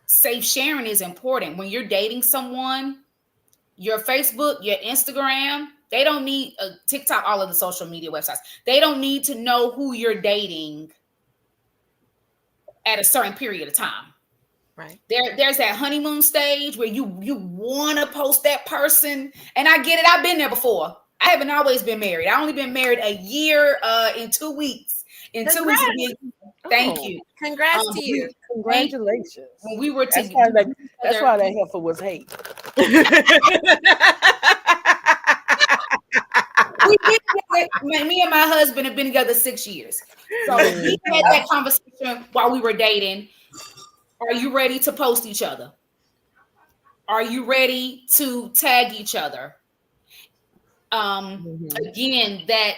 safe sharing is important. When you're dating someone, your Facebook, your Instagram, they don't need TikTok, all of the social media websites. They don't need to know who you're dating at a certain period of time.
Right.
There's that honeymoon stage where you want to post that person. And I get it. I've been there before. I haven't always been married. I only been married a year in 2 weeks. In 2 weeks. Thank you.
Congrats to you.
Congratulations.
When we were together.
That's why that heifer was hate.
Me and my husband have been together 6 years. So we had that conversation while we were dating. Are you ready to post each other? Are you ready to tag each other? Again, that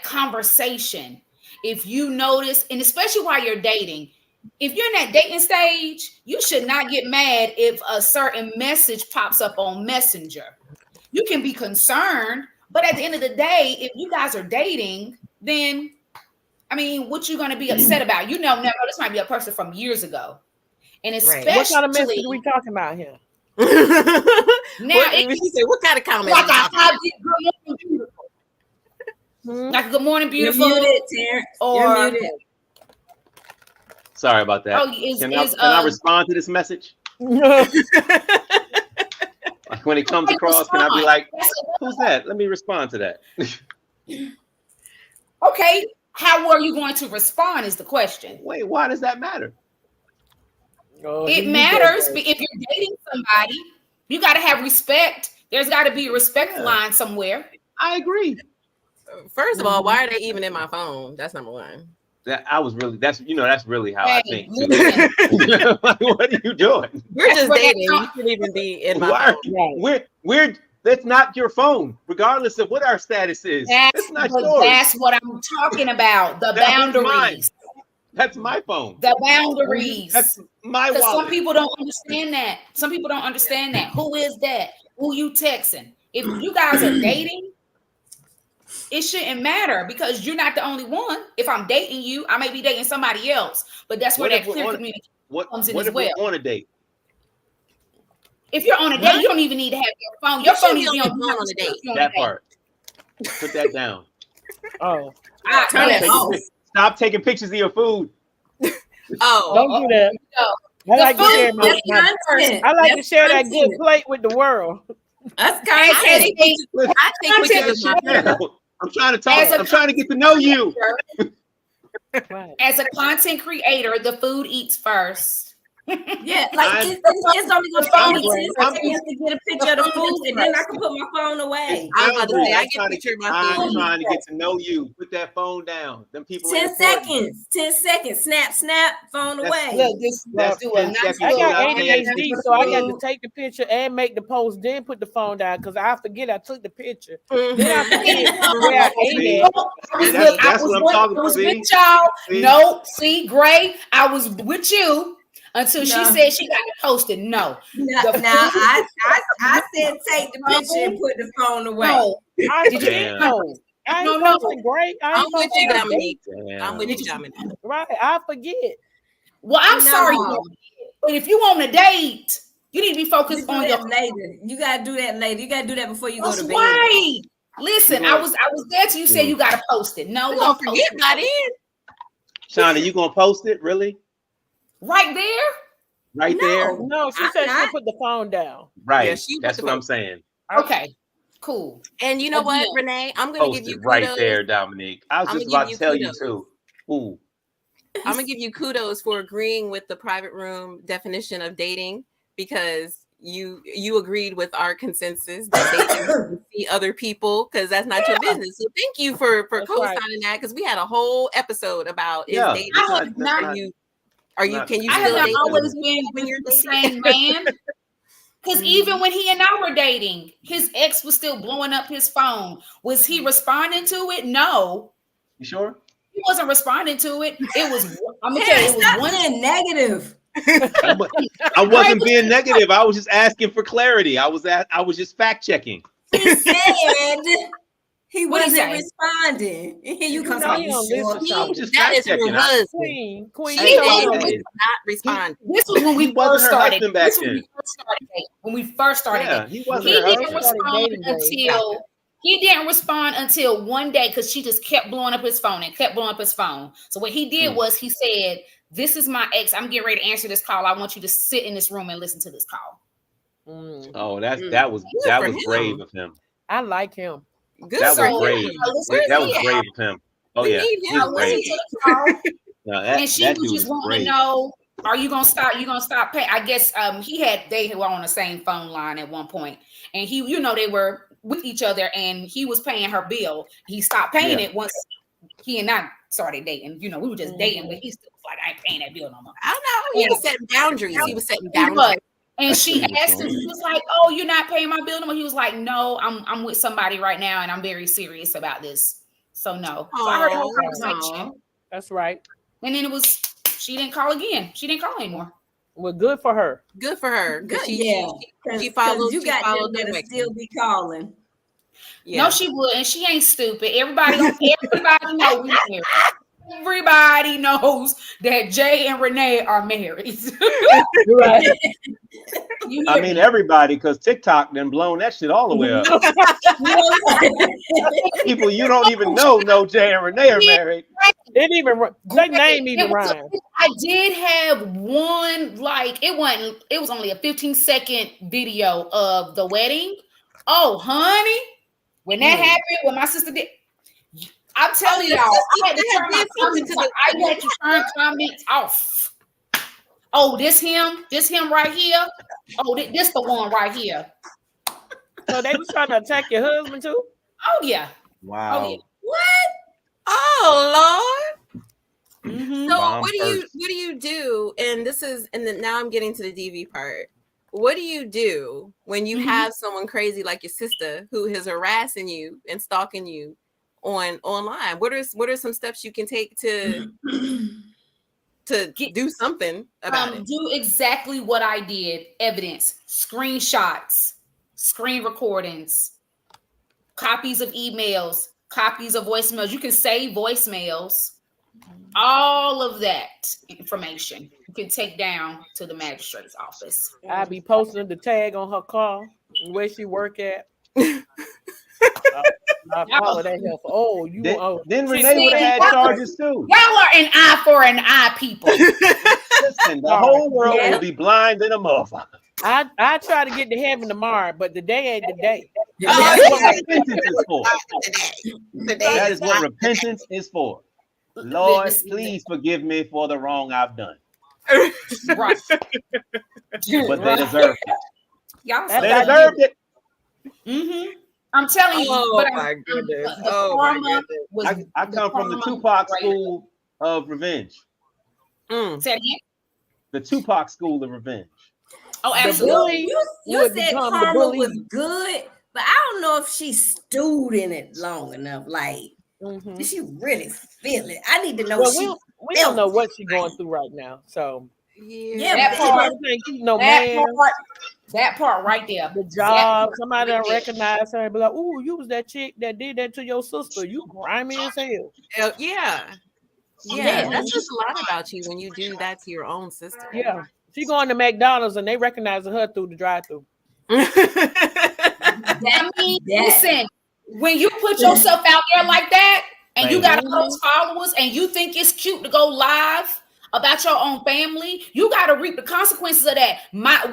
conversation. If you notice, and especially while you're dating, if you're in that dating stage, you should not get mad if a certain message pops up on Messenger. You can be concerned, but at the end of the day, if you guys are dating, then, I mean, what you going to be upset about? You know, this might be a person from years ago. And especially,
what kind of message are we talking about here?
Now, she said, what kind of comment?
Like I did good morning, beautiful. Like good morning, beautiful.
You're muted, Terrence. You're muted.
Sorry about that. Can I respond to this message? Like when it comes across, can I be like, who's that? Let me respond to that.
Okay. How are you going to respond is the question.
Wait, why does that matter?
It matters. If you're dating somebody, you got to have respect. There's got to be a respect line somewhere.
I agree.
First of all, why are they even in my phone? That's number one.
That's really how I think too. Like, what are you doing?
We're just dating. You shouldn't even be in my phone.
We're that's not your phone, regardless of what our status is. That's not yours.
That's what I'm talking about. The boundaries.
That's my phone.
The boundaries.
That's my wallet.
Some people don't understand that. Some people don't understand that. Who is that? Who you texting? If you guys are dating, it shouldn't matter because you're not the only one. If I'm dating you, I may be dating somebody else, but that's where that clear communication comes in as well.
We're on a date?
If you're on a date, you don't even need to have your phone. Your phone needs to be on the date.
That part. Put that down.
Oh,
turn it off.
Stop taking pictures of your food.
Don't do that. I like to share to share that good plate with the world.
That's kind of
I think we can.
I'm trying to talk. I'm trying to get to know you.
As a content creator, the food eats first.
Yeah, like it's only gonna be 10 seconds to get a picture of the food, and then I can put my phone away.
I get a picture of my food.
I'm trying to get to know you. Put that phone down. Them people.
10 seconds. 10 seconds. Snap. Phone away.
Look, I got ADHD, so I got to take the picture and make the post, then put the phone down because I forget I took the picture. Then I forget where I ate it.
That's what I'm talking about.
With y'all. No, see, Gray, I was with you. Until she said she got it posted. No.
Now I said take the picture and put the phone away.
No.
I didn't know. Great.
I'm with you, Dominique. I'm with you, Dominique.
Right. I forget.
Well, I'm sorry. But if you want a date, you need to be focused on your
later. You gotta do that later. You gotta do that before you go to bed.
Right. Listen, I was there till you said you gotta post it. No,
don't forget about it.
Shauna, you gonna post it? Really?
Right there?
Right there?
No, she said she'll put the phone down.
Right. Yeah, that's what I'm saying.
Okay. Cool.
And you know what, Renee? I'm going to give you kudos.
Right there, Dominique. I was just about to tell you too. Ooh.
I'm going to give you kudos for agreeing with the private room definition of dating because you agreed with our consensus that dating see other people because that's not your business. So thank you for co-signing that because we had a whole episode about is dating. Can you still date
always been when you're the same man? Because even when he and I were dating, his ex was still blowing up his phone. Was he responding to it? No.
You sure?
He wasn't responding to it. It was, I'm gonna tell you, it was one
negative.
I wasn't being negative. I was just asking for clarity. I was just fact checking.
He said he wasn't responding. Here you come.
That is her husband. Queen. She did not respond.
This was when we first started. When we first started.
Yeah,
he didn't respond until. He didn't respond until one day because she just kept blowing up his phone. So what he did was he said, "This is my ex. I'm getting ready to answer this call. I want you to sit in this room and listen to this call."
Oh, that was brave of him.
I like him.
Good.
That was brave. That was brave of him. Oh yeah,
and she was just wanting to know, are you gonna stop? You gonna stop paying? I guess they were on the same phone line at one point, and they were with each other, and he was paying her bill. He stopped paying it once he and I started dating. We were just dating, but he still was like, I ain't paying that bill no more.
I know. He was setting boundaries.
And she asked him, she was like, "Oh, you're not paying my bill no more." He was like, "No, I'm with somebody right now, and I'm very serious about this. So no." So I heard the whole conversation.
That's right.
And then she didn't call again. She didn't call anymore.
Well, good for her.
Good for her.
Good.
She followed.
You got them that still be calling.
Yeah. No, she wouldn't. She ain't stupid. Everybody know we married. everybody knows that Jay and Renee are married.
Right.
I mean, everybody, because TikTok done blown that shit all the way up. People you don't even know Jay and Renee are married.
Their name even rhyme.
I did have one, like it was only a 15-second video of the wedding. Oh, honey, when that happened, when my sister did, I'm telling y'all, I had to turn comments off. Oh, this him right here. Oh, this the one right here.
So they was trying to attack your husband too?
Oh yeah.
Wow.
Oh, yeah.
What? Oh Lord.
Mm-hmm.
So what do you do? And now I'm getting to the DV part. What do you do when you have someone crazy like your sister who is harassing you and stalking you online? What are some steps you can take to do something about it?
Do exactly what I did. Evidence, screenshots, screen recordings, copies of emails, copies of voicemails. You can save voicemails. All of that information you can take down to the magistrate's office.
I be posting the tag on her car, where she work at. I follow that help. Oh, you
then Renee would have had charges too.
Y'all are an eye for an eye, people.
Listen, the whole world will be blind in a motherfucker.
I try to get to heaven tomorrow, but the day ain't the day.
That's what repentance is for. That is what repentance is for. Lord, please forgive me for the wrong I've done.
Right.
But they deserve it.
Y'all
they deserved it.
Mm-hmm. I'm telling you.
Oh my goodness.
I come from the Tupac school of revenge.
Say it again.
The Tupac school of revenge.
Oh, absolutely.
You said karma was good, but I don't know if she stewed in it long enough. Like, did she really feel it? I need to know.
Well, we don't know what she's going through right now. So
that part right there.
The job, somebody don't recognize her and be like, "Ooh, you was that chick that did that to your sister. You grimy as hell."
Yeah, that's just a lot about you when you do that to your own sister.
Yeah, she going to McDonald's and they recognize her through the drive-through.
That means, listen, when you put yourself out there like that, and you got all those followers, and you think it's cute to go live about your own family, you got to reap the consequences of that.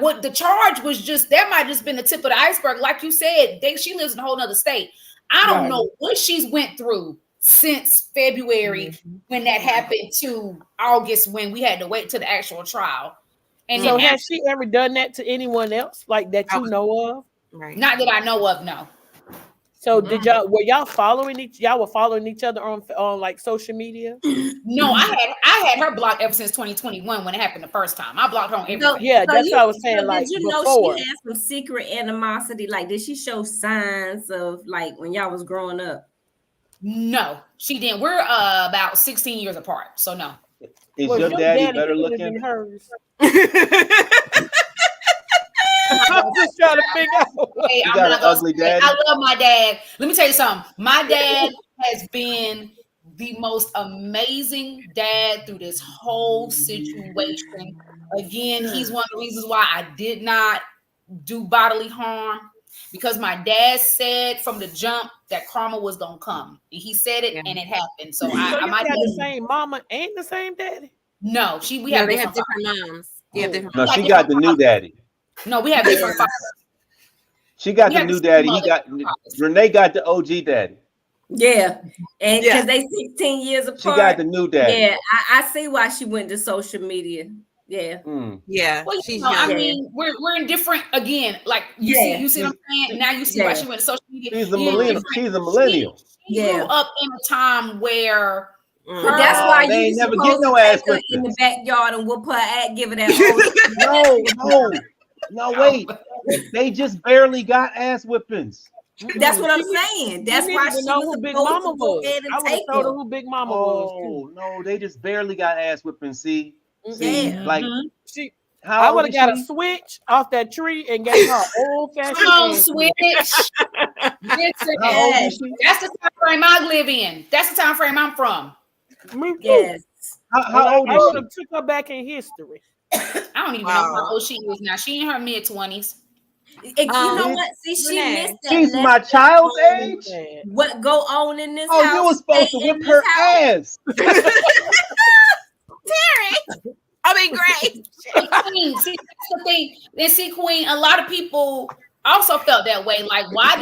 What the charge was that might just been the tip of the iceberg. Like you said, she lives in a whole nother state. I don't know what she's went through since February when that happened to August when we had to wait to the actual trial. And
so has she ever done that to anyone else like that you know of?
Right. Not that I know of, no.
So were y'all following each other on like social media?
No, I had her blocked ever since 2021 when it happened the first time. I blocked her on everything.
That's what I was saying. Like,
did you know she had some secret animosity? Like, did she show signs of like when y'all was growing up?
No, she didn't. We're about 16 years apart, so no.
Is your daddy better looking than
hers? I'm just trying to figure out.
Hey,
you got an ugly dad.
I love my dad. Let me tell you something. My dad has been the most amazing dad through this whole situation. Again, he's one of the reasons why I did not do bodily harm, because my dad said from the jump that karma was gonna come. He said it and it happened. So I might
have the same mama and the same daddy.
No,
they have different moms.
No, she got the new daddy.
No, we have different fathers.
She got the new daddy. Renee got the OG daddy.
Yeah, and because they 16 years apart.
She got the new daddy.
Yeah, I see why she went to social media. Yeah,
yeah.
Well, I mean, we're in different again. Like you see what I'm saying. Now you see why she went to social media.
She's a millennial. She's a millennial.
She grew up in a time where.
But that's why
they
you
never get no ass
in the backyard and whoop her ass, give her that.
No, wait. They just barely got ass whippings.
That's what I'm saying. That's why she
know who Big Mama was. I would have told her who Big Mama was.
Oh no, they just barely got ass whippings. See, like
I would have got a switch off that tree and gave her old fashioned
switch. That's the time frame I live in. That's the time frame I'm from.
Yes.
How old
I
is
would
she?
have took her back in history.
I don't even know how old she is now. She in her mid-20s.
You know what? See, she
Renee.
missed that.
She's my child's age.
What go on in this
Oh,
house?
you were supposed to
stay in
whip
this
her
house.
ass.
Terry. I mean, great.
Queen, see, that's the thing. And see, Queen, a lot of people also felt that way. Like, why?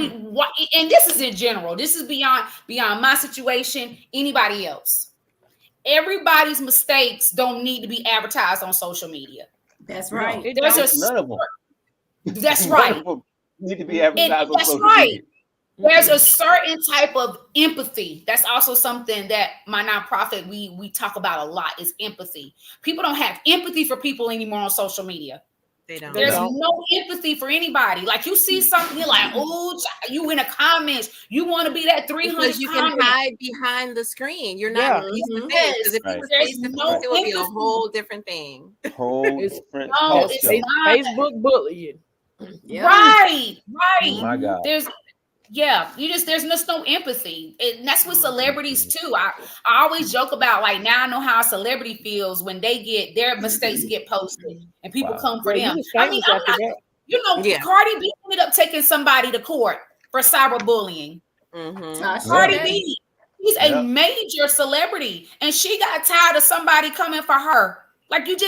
And this is in general. This is beyond my situation. Anybody else? Everybody's mistakes don't need to be advertised on social media.
That's right.
None of them.
That's right.
None of them need to be advertised on social media.
There's a certain type of empathy. That's also something that my nonprofit we talk about a lot is empathy. People don't have empathy for people anymore on social media.
They don't.
There's no empathy for anybody. Like you see something, you're like, oh, you in the comments, you want to be that 300.
Because you can hide behind the screen. You're not face to face. Because if you were face to face, it would be a whole different thing.
It's
Facebook bullying.
Yeah. Right.
Oh my God.
There's just no empathy. And that's with celebrities too. I always joke about like now I know how a celebrity feels when they get their mistakes get posted and people come for them. I mean, Cardi B ended up taking somebody to court for cyberbullying. Cardi B, she's a major celebrity, and she got tired of somebody coming for her. Like and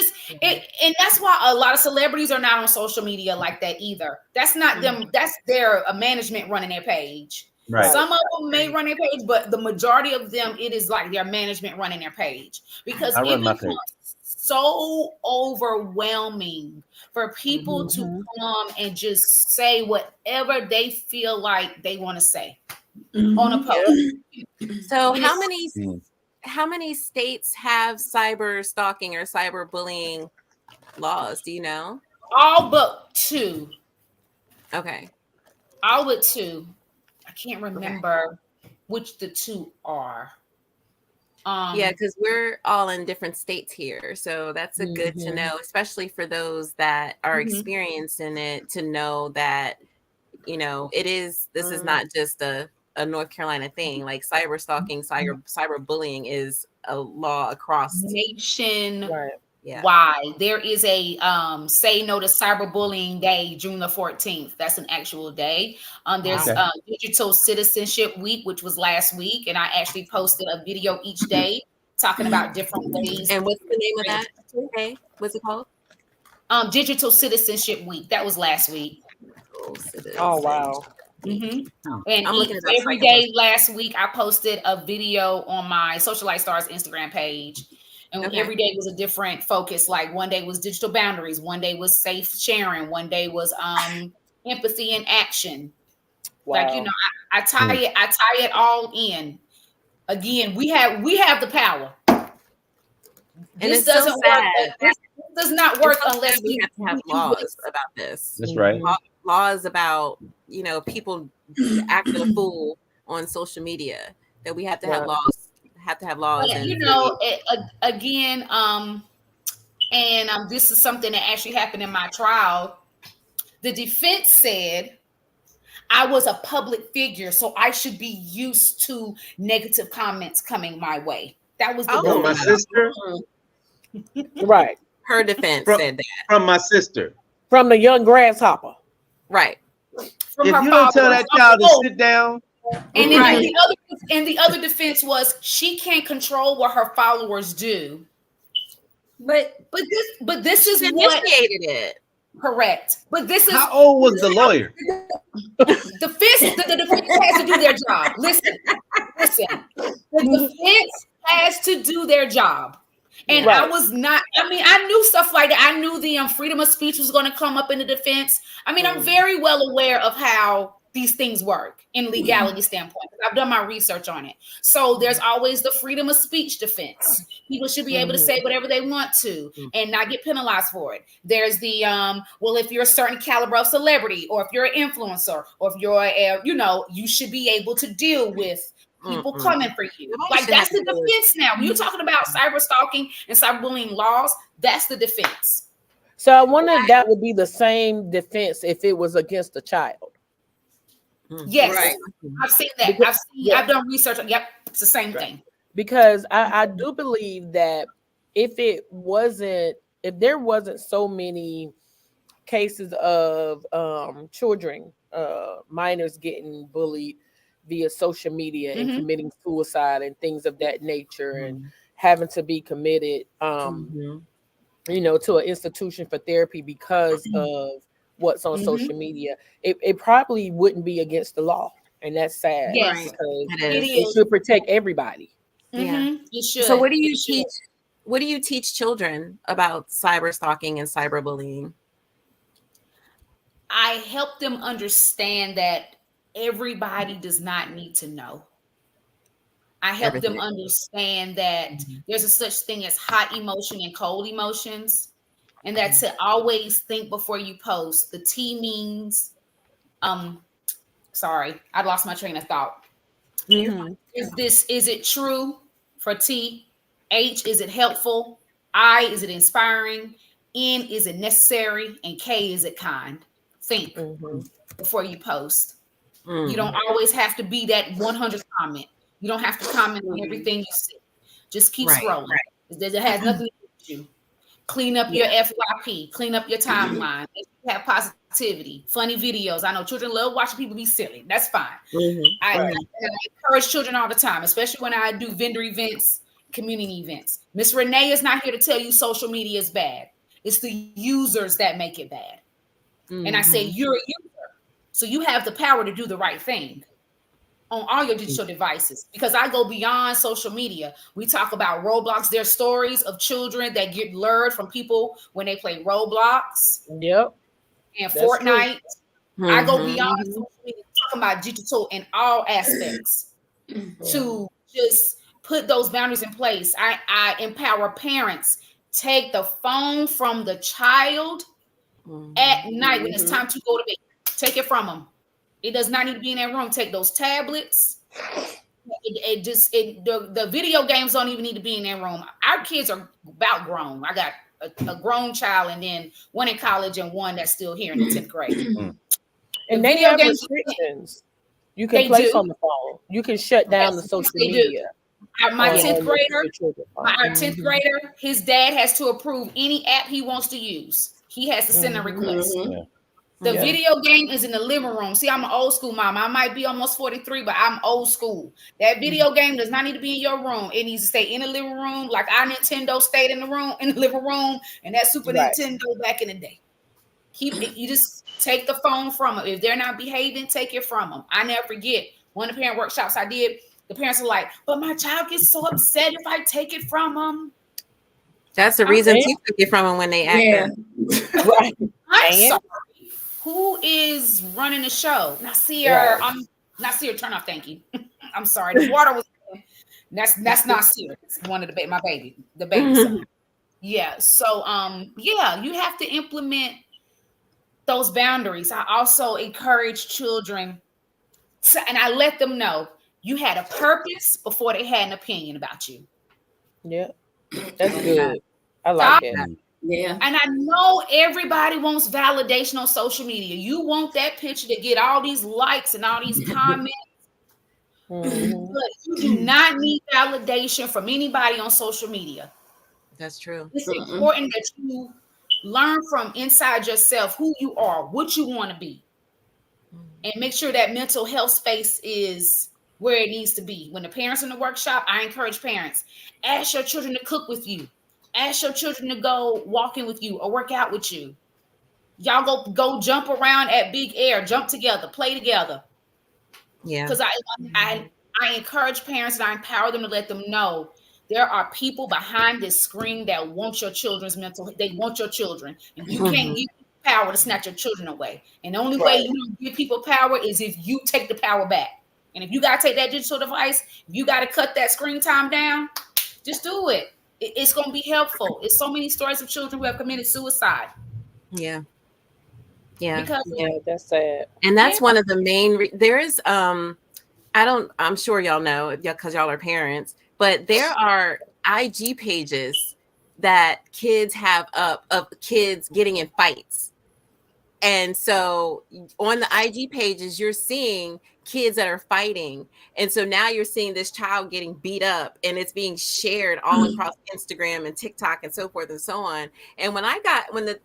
that's why a lot of celebrities are not on social media like that either. That's not them. That's their management running their page.
Right.
Some of them may run their page, but the majority of them, it is like their management running their page because it becomes so overwhelming for people to come and just say whatever they feel like they want to say on a post.
So how many states have cyber stalking or cyber bullying laws? Do you know?
All but 2.
Okay.
All but 2. I can't remember which the 2 are.
Yeah, because we're all in different states here. So that's a good to know, especially for those that are experiencing it, to know that, this is not just a North Carolina thing. Like cyber stalking, cyber bullying is a law across
nation. Right. Yeah. Why there is a Say No to Cyberbullying Day, June the 14th. That's an actual day. There's Digital Citizenship Week, which was last week, and I actually posted a video each day talking about different ways.
And what's the name of that? Okay, what's it called?
Digital Citizenship Week. That was last week.
Oh wow.
And every day last week, I posted a video on my SociaLite Stars Instagram page. And every day was a different focus. Like one day was digital boundaries. One day was safe sharing. One day was empathy in action. Wow. Like, I tie it all in. Again, we have the power.
And this doesn't work.
This does not work unless
we have to have laws about this.
That's right.
Laws about, people acting a fool on social media, that we have to have laws.
Again, this is something that actually happened in my trial. The defense said I was a public figure, so I should be used to negative comments coming my way. That was
my sister.
Right.
Her defense said that.
From my sister.
From the young grasshopper.
Right.
If you don't tell that child to sit down.
And then the other defense was she can't control what her followers do. But this is what
initiated it.
Correct. But this is
how old was the lawyer?
The defense has to do their job. Listen. The defense has to do their job. And I was not, I knew stuff like that. I knew the freedom of speech was going to come up in the defense. I'm very well aware of how these things work in legality standpoint. I've done my research on it. So there's always the freedom of speech defense. People should be able to say whatever they want to and not get penalized for it. There's the, if you're a certain caliber of celebrity, or if you're an influencer, or if you're you should be able to deal with people coming for you. Like that's the defense now. When you're talking about cyber stalking and cyberbullying laws, that's the defense.
So I wonder if that would be the same defense if it was against a child.
Yes, right. I've seen that. I've done research. Yep, it's the same thing.
because I do believe that if there wasn't so many cases of children, minors getting bullied via social media and committing suicide and things of that nature, and having to be committed, to an institution for therapy because of what's on social media, it probably wouldn't be against the law. And that's sad,
Yes,
because
it
should protect everybody.
Yeah,
you should.
So what do you teach? What do you teach children about cyber stalking and cyberbullying?
I help them understand that everybody does not need to know. I help them understand that there's a such thing as hot emotion and cold emotions, and that to always think before you post. The T means, sorry, I lost my train of thought. Is it true for T? H, is it helpful? I, is it inspiring? N, is it necessary? And K, is it kind? Think before you post. You don't always have to be that 100 comment. You don't have to comment on everything you see. Just keep scrolling. It has nothing to do with you. Clean up your FYP. Clean up your timeline. Have positivity. Funny videos. I know children love watching people be silly. That's fine. I encourage children all the time, especially when I do vendor events, community events. Miss Renee is not here to tell you social media is bad. It's the users that make it bad. And I say you're a user. So you have the power to do the right thing on all your digital devices, because I go beyond social media. We talk about Roblox. There's stories of children that get lured from people when they play Roblox.
Yep.
And that's Fortnite. I go beyond social media, talking about digital in all aspects to just put those boundaries in place. I empower parents. Take the phone from the child at night when it's time to go to bed. Take it from them. It does not need to be in that room. Take those tablets. The video games don't even need to be in that room. Our kids are about grown. I got a grown child, and then one in college and one that's still here in the 10th grade.
And they have restrictions you can place on the phone. You can shut down the social media.
My 10th grader, his dad has to approve any app he wants to use. He has to send a request. The video game is in the living room. See, I'm an old school mom. I might be almost 43, but I'm old school. That video game does not need to be in your room. It needs to stay in the living room, like our Nintendo stayed in the living room, and that Super Nintendo back in the day. You just take the phone from them. If they're not behaving, take it from them. I never forget one of the parent workshops I did. The parents are like, "But my child gets so upset if I take it from them."
That's the reason you took it from them when they act up.
Right. I'm sorry. Who is running the show? Nasir. I'm Nasir. Turn off. Thank you. I'm sorry. The water was. That's not serious. One of my baby, the baby son. Yeah. So you have to implement those boundaries. I also encourage children, and I let them know you had a purpose before they had an opinion about you.
Yeah, that's good. I like it.
Yeah.
And I know everybody wants validation on social media. You want that picture to get all these likes and all these comments. But you do not need validation from anybody on social media.
That's true.
It's important that you learn from inside yourself who you are, what you want to be, and make sure that mental health space is where it needs to be. When the parents in the workshop, I encourage parents, ask your children to cook with you. Ask your children to go walking with you or work out with you. Y'all go jump around at Big Air, jump together, play together. Yeah. Because I encourage parents and I empower them to let them know there are people behind this screen that want your children's they want your children. And you can't give power to snatch your children away. And the only way you don't give people power is if you take the power back. And if you got to take that digital device, if you got to cut that screen time down, just do it. It's going to be helpful. It's so many stories of children who have committed suicide.
Yeah.
That's sad.
And that's one of the main, there is, I'm sure y'all know, because y'all are parents, but there are IG pages that kids have up of kids getting in fights. And so on the IG pages, you're seeing kids that are fighting. And so now you're seeing this child getting beat up, and it's being shared all across Instagram and TikTok and so forth and so on. And when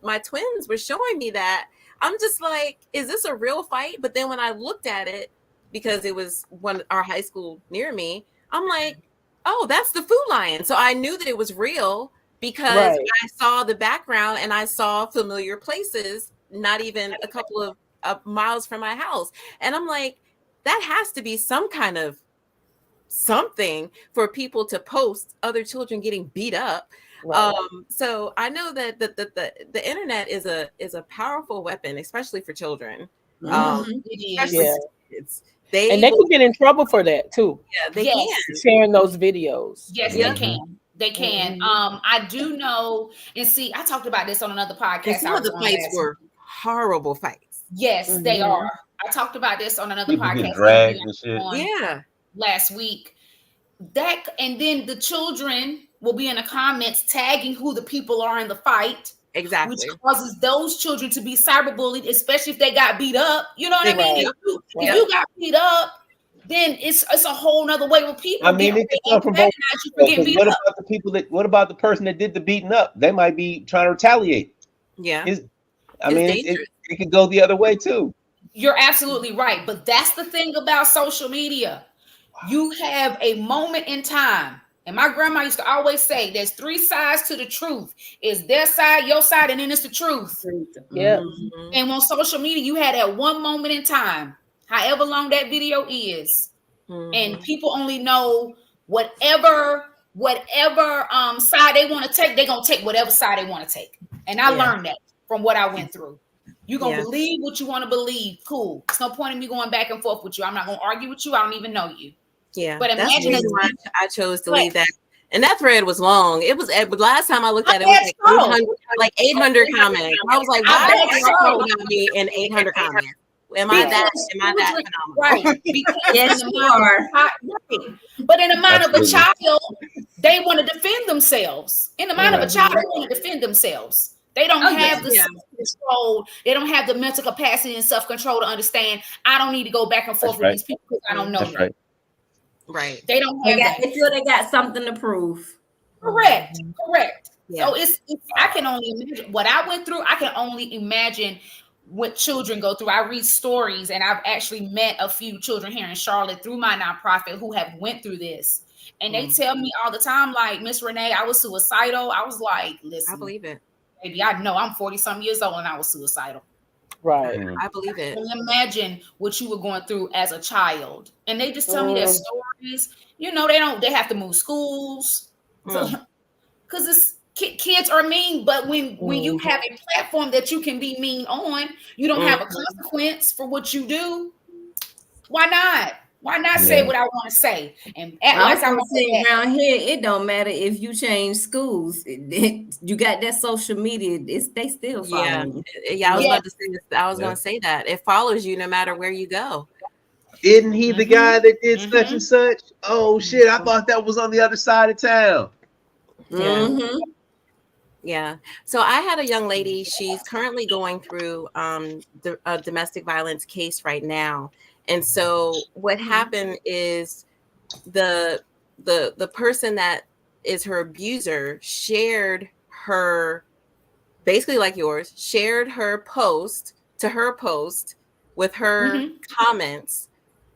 my twins were showing me that, I'm just like, is this a real fight? But then when I looked at it, because it was our high school near me, I'm like, oh, that's the Food Lion. So I knew that it was real because I saw the background and I saw familiar places, not even a couple of miles from my house. And I'm like, that has to be some kind of something for people to post other children getting beat up. Right. So I know that the internet is a powerful weapon, especially for children. Kids.
They can get in trouble for that too.
Yeah, they can.
Sharing those videos.
Yes, they can. They can. I do know, and see, I talked about this on another podcast.
And some of the fights were horrible fights.
Yes, they are. I talked about this on another
People
podcast.
Get dragged and shit.
Last week. And then the children will be in the comments tagging who the people are in the fight.
Exactly.
Which causes those children to be cyberbullied, especially if they got beat up. You know what I mean? If you got beat up, then it's a whole nother way with people.
I mean, it can come from both. What about the person that did the beating up? They might be trying to retaliate.
Yeah.
It
could go the other way too.
You're absolutely right. But that's the thing about social media. You have a moment in time. And my grandma used to always say, there's 3 sides to the truth. It's their side, your side, and then it's the truth.
Yeah.
And on social media, you had that one moment in time, however long that video is. And people only know whatever side they want to take, they're going to take whatever side they want to take. And I learned that from what I went through. You're going to believe what you want to believe. Cool. There's no point in me going back and forth with you. I'm not going to argue with you. I don't even know you.
Yeah, but imagine that's why I chose to leave that. And that thread was long. It was last time I looked at it, it was like 800 comments. I was like, why are you talking about me in 800 comments? Am I that phenomenal?
Right. Yes, you are. But in the mind of a child, they want to defend themselves. In the mind of a child, they want to defend themselves. They don't have the self-control. They don't have the mental capacity and self-control to understand, I don't need to go back and forth with these people because I don't know them.
Right.
They don't have
they feel they got something to prove.
Correct. Yeah. So I can only imagine what I went through. I can only imagine what children go through. I read stories, and I've actually met a few children here in Charlotte through my nonprofit who have went through this. And they tell me all the time, like, Miss Renee, I was suicidal. I was like, listen,
I believe it.
Baby, I know I'm 40-something years old and I was suicidal.
Right.
I believe it.
Can you imagine what you were going through as a child? And they just tell me their stories. You know, they have to move schools. Because it's kids are mean, but when you have a platform that you can be mean on, you don't have a consequence for what you do. Why not? Why not say what I want to say? And act like I'm saying
around here, it don't matter if you change schools. You got that social media. They still following you.
Yeah. I was about to say this. I was going to say that it follows you no matter where you go.
Isn't he the guy that did such and such? Oh shit! I thought that was on the other side of town.
Yeah. So I had a young lady. She's currently going through a domestic violence case right now. And so what happened is the person that is her abuser shared her, basically like yours, shared her post with her comments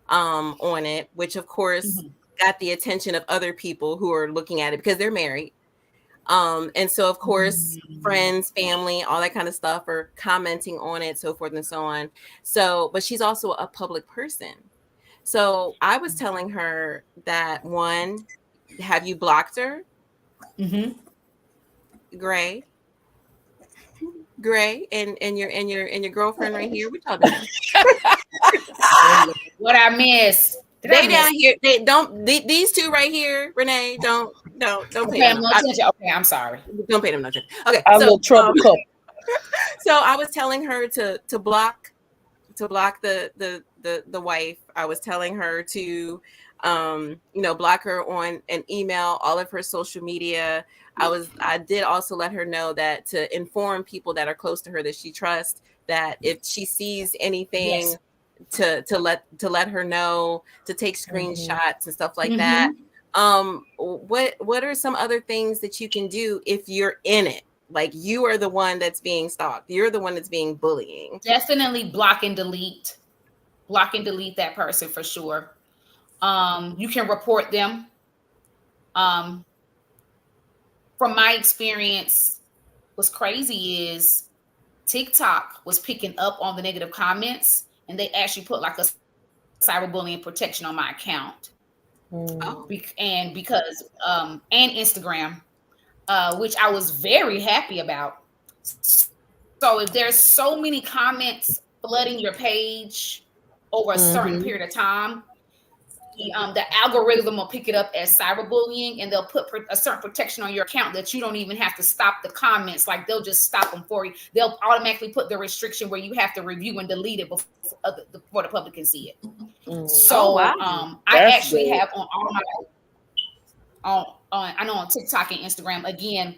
on it, which of course got the attention of other people who are looking at it because they're married. And so, of course, friends, family, all that kind of stuff are commenting on it, so forth and so on. So, but she's also a public person. So I was telling her that, one, have you blocked her? Gray, and your girlfriend right here. What y'all doing?
What I miss.
Down here. They don't. These two right here, Renee. Don't pay them
no attention. Okay, I'm sorry.
Don't pay them no attention. Okay,
I'm a trouble couple.
So I was telling her to block the wife. I was telling her to block her on an email, all of her social media. I did also let her know that to inform people that are close to her that she trusts that if she sees anything, to let her know, to take screenshots and stuff like that. What are some other things that you can do if you're in it? Like, you are the one that's being stalked. You're the one that's being bullying.
Definitely block and delete. Block and delete that person for sure. You can report them. From my experience, what's crazy is TikTok was picking up on the negative comments, and they actually put like a cyberbullying protection on my account. And because and Instagram, which I was very happy about. So if there's so many comments flooding your page over a certain period of time, the algorithm will pick it up as cyberbullying, and they'll put a certain protection on your account that you don't even have to stop the comments. Like, they'll just stop them for you. They'll automatically put the restriction where you have to review and delete it before the public can see it. So I actually have on all my I know on TikTok and Instagram, again,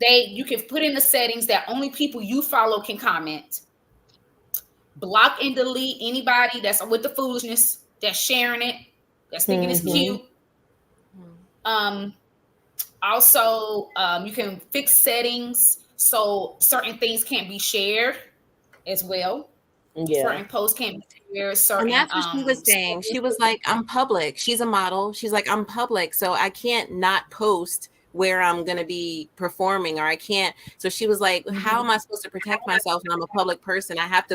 you can put in the settings that only people you follow can comment. Block and delete anybody that's with the foolishness, that's sharing it, that's thinking it's cute. Also, you can fix settings so certain things can't be shared as well. Certain posts can't be shared.
And that's what she was saying. She was like, I'm public. She's a model. She's like, I'm public, so I can't not post where I'm going to be performing, or I can't. So she was like, how am I supposed to protect myself when I'm a public person? I have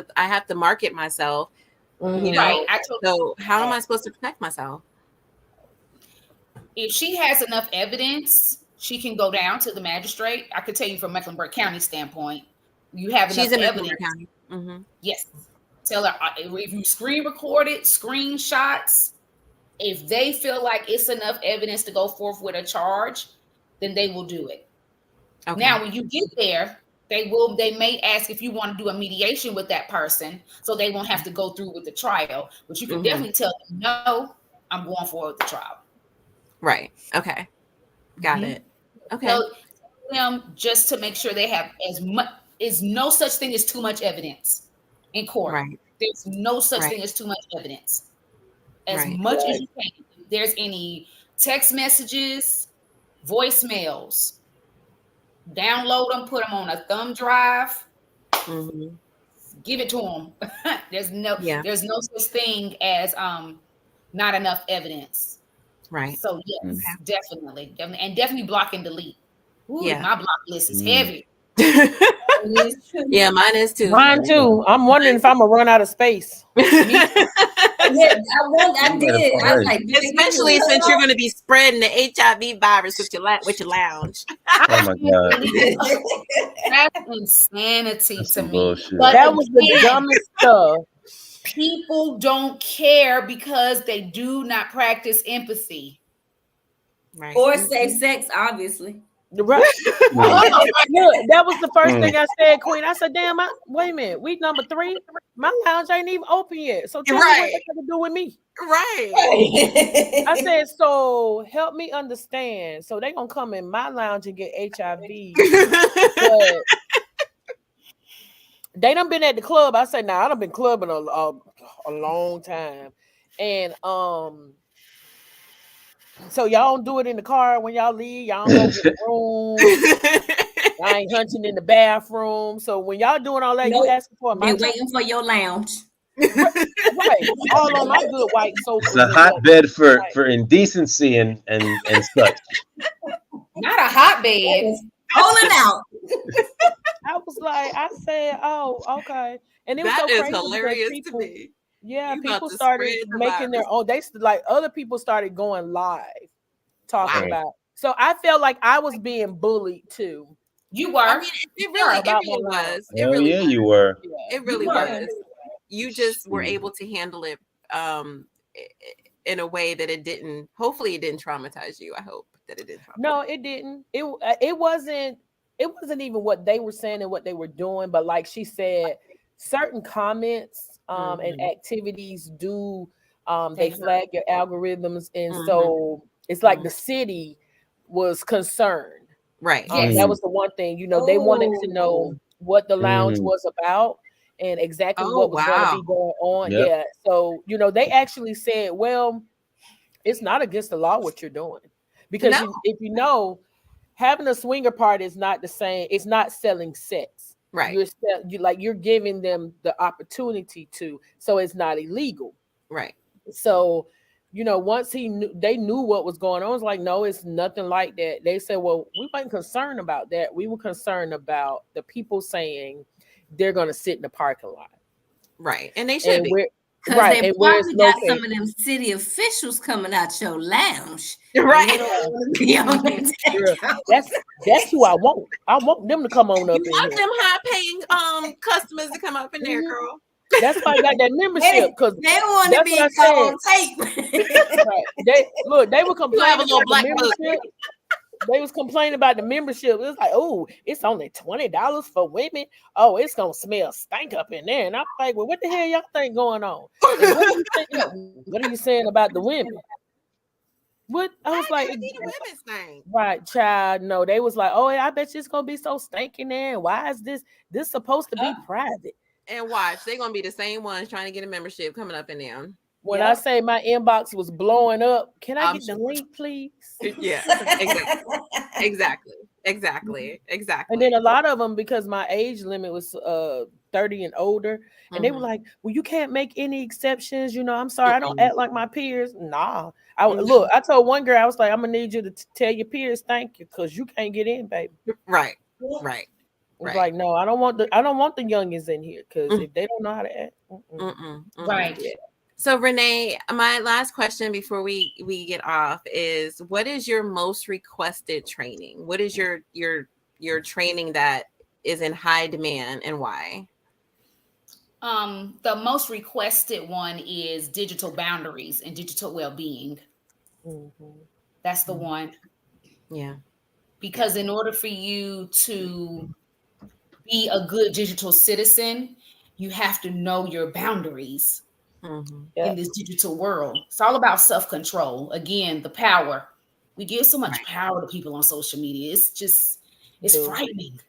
to market myself. You know?
Right.
So how am I supposed to protect myself?
If she has enough evidence, she can go down to the magistrate. I could tell you from Mecklenburg County standpoint, you have enough evidence.
County.
Yes. Tell her if you screen recorded, screenshots, if they feel like it's enough evidence to go forth with a charge, then they will do it. Okay. Now, when you get there, they may ask if you want to do a mediation with that person, so they won't have to go through with the trial. But you can definitely tell them, no, I'm going forward with the trial.
Right. Okay. Got it. Okay.
So them just to make sure they have as much. Is no such thing as too much evidence in court.
Right.
There's no such thing as too much evidence. As much as you can. If there's any text messages, voicemails, download them, put them on a thumb drive, give it to them. There's no such thing as not enough evidence.
Right.
So yes, definitely, and definitely block and delete. Ooh, my block list is heavy.
Yeah, mine is too.
Mine too. I'm wondering if I'm gonna run out of space.
I did. I was like,
especially since you're going to be spreading the HIV virus with your lounge.
Oh my god,
that's insanity to me.
Bullshit.
But that was the dumbest stuff.
People don't care because they do not practice empathy,
right? Or safe sex, obviously.
Right. Look, that was the first thing I said, Queen. I said, damn, wait a minute. We number 3. My lounge ain't even open yet. So tell me what that got to do with me.
Right.
I said, so help me understand. So they gonna come in my lounge and get HIV. But they done been at the club. I said, I done been clubbing a long time. And so y'all don't do it in the car when y'all leave. Y'all don't go to the room. I ain't hunting in the bathroom. So when y'all doing all that, you asking for
they waiting for your lounge.
Right. All on my good white sofa.
It's a hotbed for indecency and such.
Not a hotbed.
Pulling out.
I said, oh, okay. And it was
that
so
is
crazy
hilarious
people,
to me.
Yeah, people started making their own. They like other people started going live, talking about. So I felt like I was being bullied too.
You were.
I mean, it really was.
It really was. You were.
It really was. You just were able to handle it in a way that it didn't. Hopefully, it didn't traumatize you. I hope that it didn't.
No, it didn't. It wasn't. It wasn't even what they were saying and what they were doing, but like she said, certain comments. And activities do they flag your algorithms, and so it's like the city was concerned,
right?
That was the one thing, they wanted to know what the lounge was about, and exactly what was going to be going on.
Yep.
Yeah. So, they actually said, well, it's not against the law what you're doing. Because if having a swinger party is not the same. It's not selling sex.
Right.
You're giving them the opportunity to, so it's not illegal.
Right.
So, once they knew what was going on, it was like, no, it's nothing like that. They said, well, we weren't concerned about that. We were concerned about the people saying they're going to sit in the parking lot.
Right. And they should be.
Because they probably got some of them city officials coming out your lounge.
Right.
That's who I want. I want them to come on up.
You want them high-paying customers to come up in there, girl.
That's why I got that membership, because
they want to be on tape.
Right. They were complaining about the membership. They was complaining about the membership. It was like, oh, it's only $20 for women. Oh, it's gonna smell stank up in there. And I'm like, well, what the hell y'all think going on? What are you saying about the women? What? I was like, right, child. No, they was like, oh, I bet you it's gonna be so stinking there. And why is this supposed to be private?
And watch, they're gonna be the same ones trying to get a membership coming up in there.
When I say my inbox was blowing up, can I get the link, please?
Yeah, exactly.
And then a lot of them, because my age limit was 30 and older, and they were like, well, you can't make any exceptions. I'm sorry, I don't act like my peers. Nah. Look, I told one girl, I was like, I'm gonna need you to tell your peers thank you, because you can't get in, baby.
Right.
It's like, no, I don't want the youngins in here, because if they don't know how to act.
Right.
Yeah.
So Renee, my last question before we get off is, what is your most requested training? What is your training that is in high demand, and why?
The most requested one is digital boundaries and digital well-being. That's the one.
Yeah.
Because in order for you to be a good digital citizen, you have to know your boundaries. In this digital world. It's all about self-control. Again, the power. We give so much power to people on social media. It's frightening.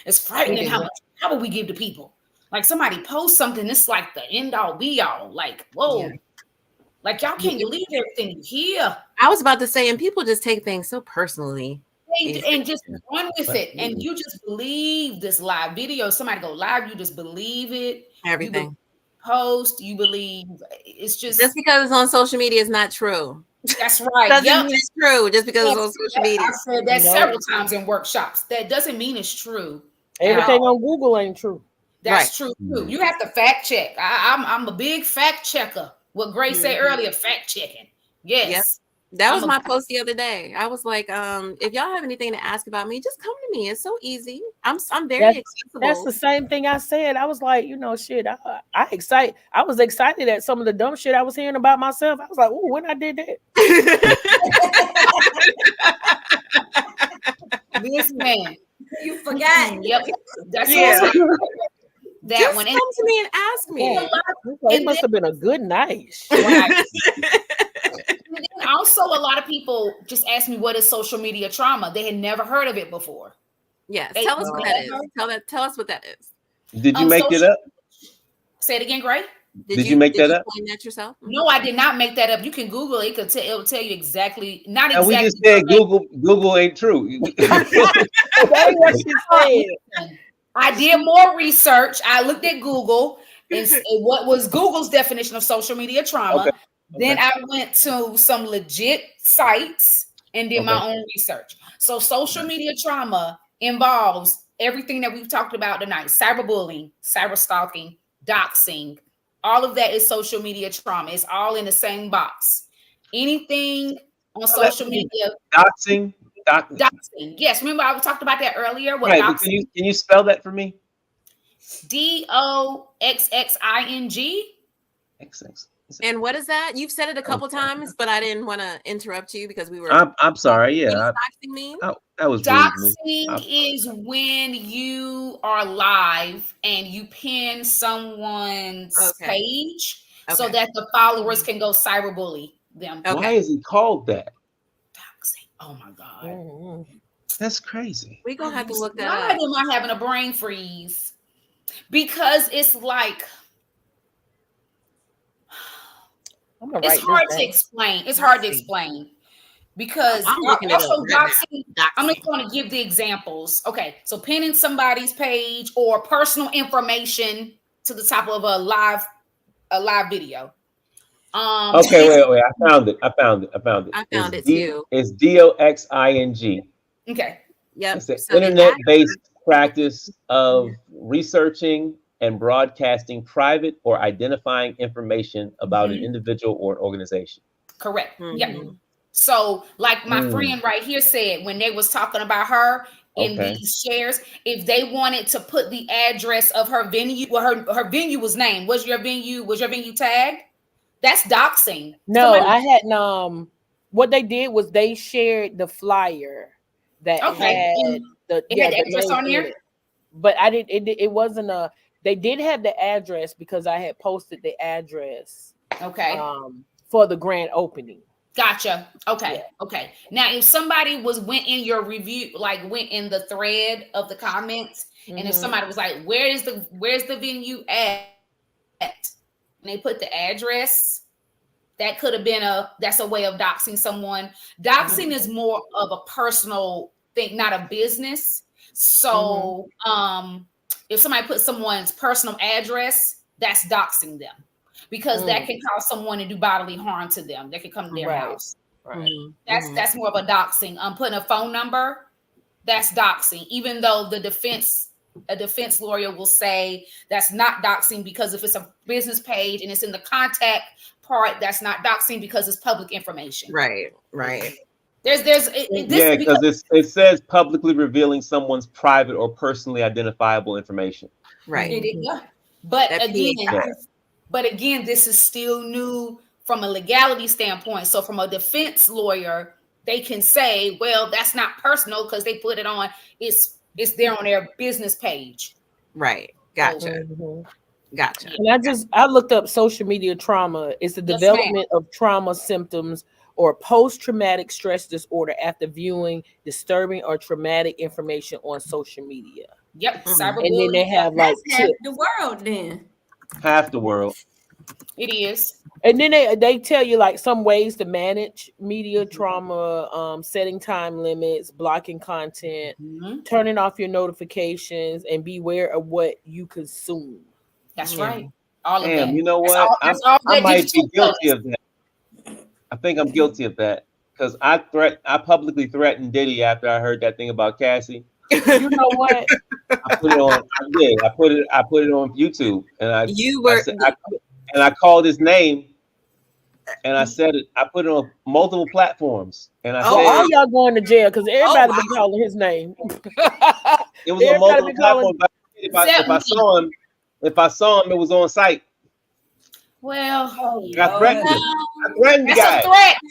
It's frightening how much power we give to people. Like, somebody posts something, it's like the end all be all. Like, whoa. Like, y'all can't believe everything you hear.
I was about to say, and people just take things so personally.
And just run with it. And you just believe this live video. Somebody go live, you just believe it.
Everything.
Post, you believe it's just
because it's on social media is not true.
That's right.
Doesn't mean it's true just because it's on social media.
I said that several times in workshops. That doesn't mean it's true.
Everything on Google ain't true.
That's true too. You have to fact check. I'm a big fact checker. What Grace said earlier, fact checking. Yes.
Yep. That was my post the other day. I was like, if y'all have anything to ask about me, just come to me. It's so easy. I'm very accessible.
That's the same thing I said. I was like, shit, I was excited at some of the dumb shit I was hearing about myself. I was like, oh, when I did that.
This man.
You forgot.
Yep. That's that
just
one.
Come to me and ask me.
It must have been a good night.
And also, a lot of people just ask me, what is social media trauma? They had never heard of it before.
Yes. Tell us what that is. Tell us what that is.
Did you make it up?
Say it again, Gray.
Did you make that up?
Explain that yourself?
No, I did not make that up. You can Google it. It will tell you exactly. Not exactly.
We just said Google ain't true.
That's what she said.
I did more research. I looked at Google and what was Google's definition of social media trauma.
Okay.
Then I went to some legit sites and did my own research. So social media trauma involves everything that we've talked about tonight: cyberbullying, cyber stalking, doxing. All of that is social media trauma. It's all in the same box. Anything on social media.
Doxing.
Doxing. Yes, remember I talked about that earlier. What
doxing? Can you spell that for me?
DOXXING.
XX.
And what is that? You've said it a couple times, but I didn't want to interrupt you because we were.
I'm sorry. Yeah.
What does doxing mean?
That was
doxing is when you are live and you pin someone's page so that the followers can go cyberbully them.
Why is it called that?
Doxing. Oh my God.
That's crazy.
We're gonna have to look that
up.
up.
Why am I having a brain freeze? Because it's like it's hard to explain. It's hard to explain because also doxing. I'm just going to give the examples. Okay, so pinning somebody's page or personal information to the top of a live video.
Okay, wait. I found it. I found it too. It's DOXING.
Okay.
Yep.
It's an internet-based practice of researching and broadcasting private or identifying information about an individual or an organization.
Correct. Yeah. So, like my friend right here said, when they was talking about her in these shares, if they wanted to put the address of her venue, well, her venue was named. Was your venue tagged? That's doxing.
No, I hadn't. What they did was they shared the flyer that had the
address on there.
But I didn't. It wasn't a. They did have the address because I had posted the address.
Okay.
For the grand opening.
Gotcha. Okay. Yeah. Okay. Now, if somebody went in your review, like went in the thread of the comments, and if somebody was like, "Where's the venue at?" and they put the address, that could have been that's a way of doxing someone. Doxing is more of a personal thing, not a business. So, if somebody puts someone's personal address, that's doxing them. Because that can cause someone to do bodily harm to them. They can come to their house.
Right.
That's more of a doxing. Putting a phone number, that's doxing. Even though a defense lawyer will say that's not doxing because if it's a business page and it's in the contact part, that's not doxing because it's public information.
Right.
Because it says publicly revealing someone's private or personally identifiable information.
Right.
But again, this is still new from a legality standpoint. So from a defense lawyer, they can say, well, that's not personal because they put it on, it's there on their business page.
Right. Gotcha. Gotcha.
And I looked up social media trauma. It's the development of trauma symptoms or post-traumatic stress disorder after viewing disturbing or traumatic information on social media.
Yep.
And then they have like
half the world then.
Half the world.
It is.
And then they tell you like some ways to manage media trauma, setting time limits, blocking content, turning off your notifications, and beware of what you consume.
That's right. All of that.
You know what? I might be guilty of that. I think I'm guilty of that because I publicly threatened Diddy after I heard that thing about Cassie.
You know what?
I put it on. I put it on YouTube, and I called his name, and I said it. I put it on multiple platforms, and I said,
all y'all going to jail because everybody been calling his name.
It was on multiple platforms. If I saw him, it was on site.
Well,
I threatened him. I threatened the guy.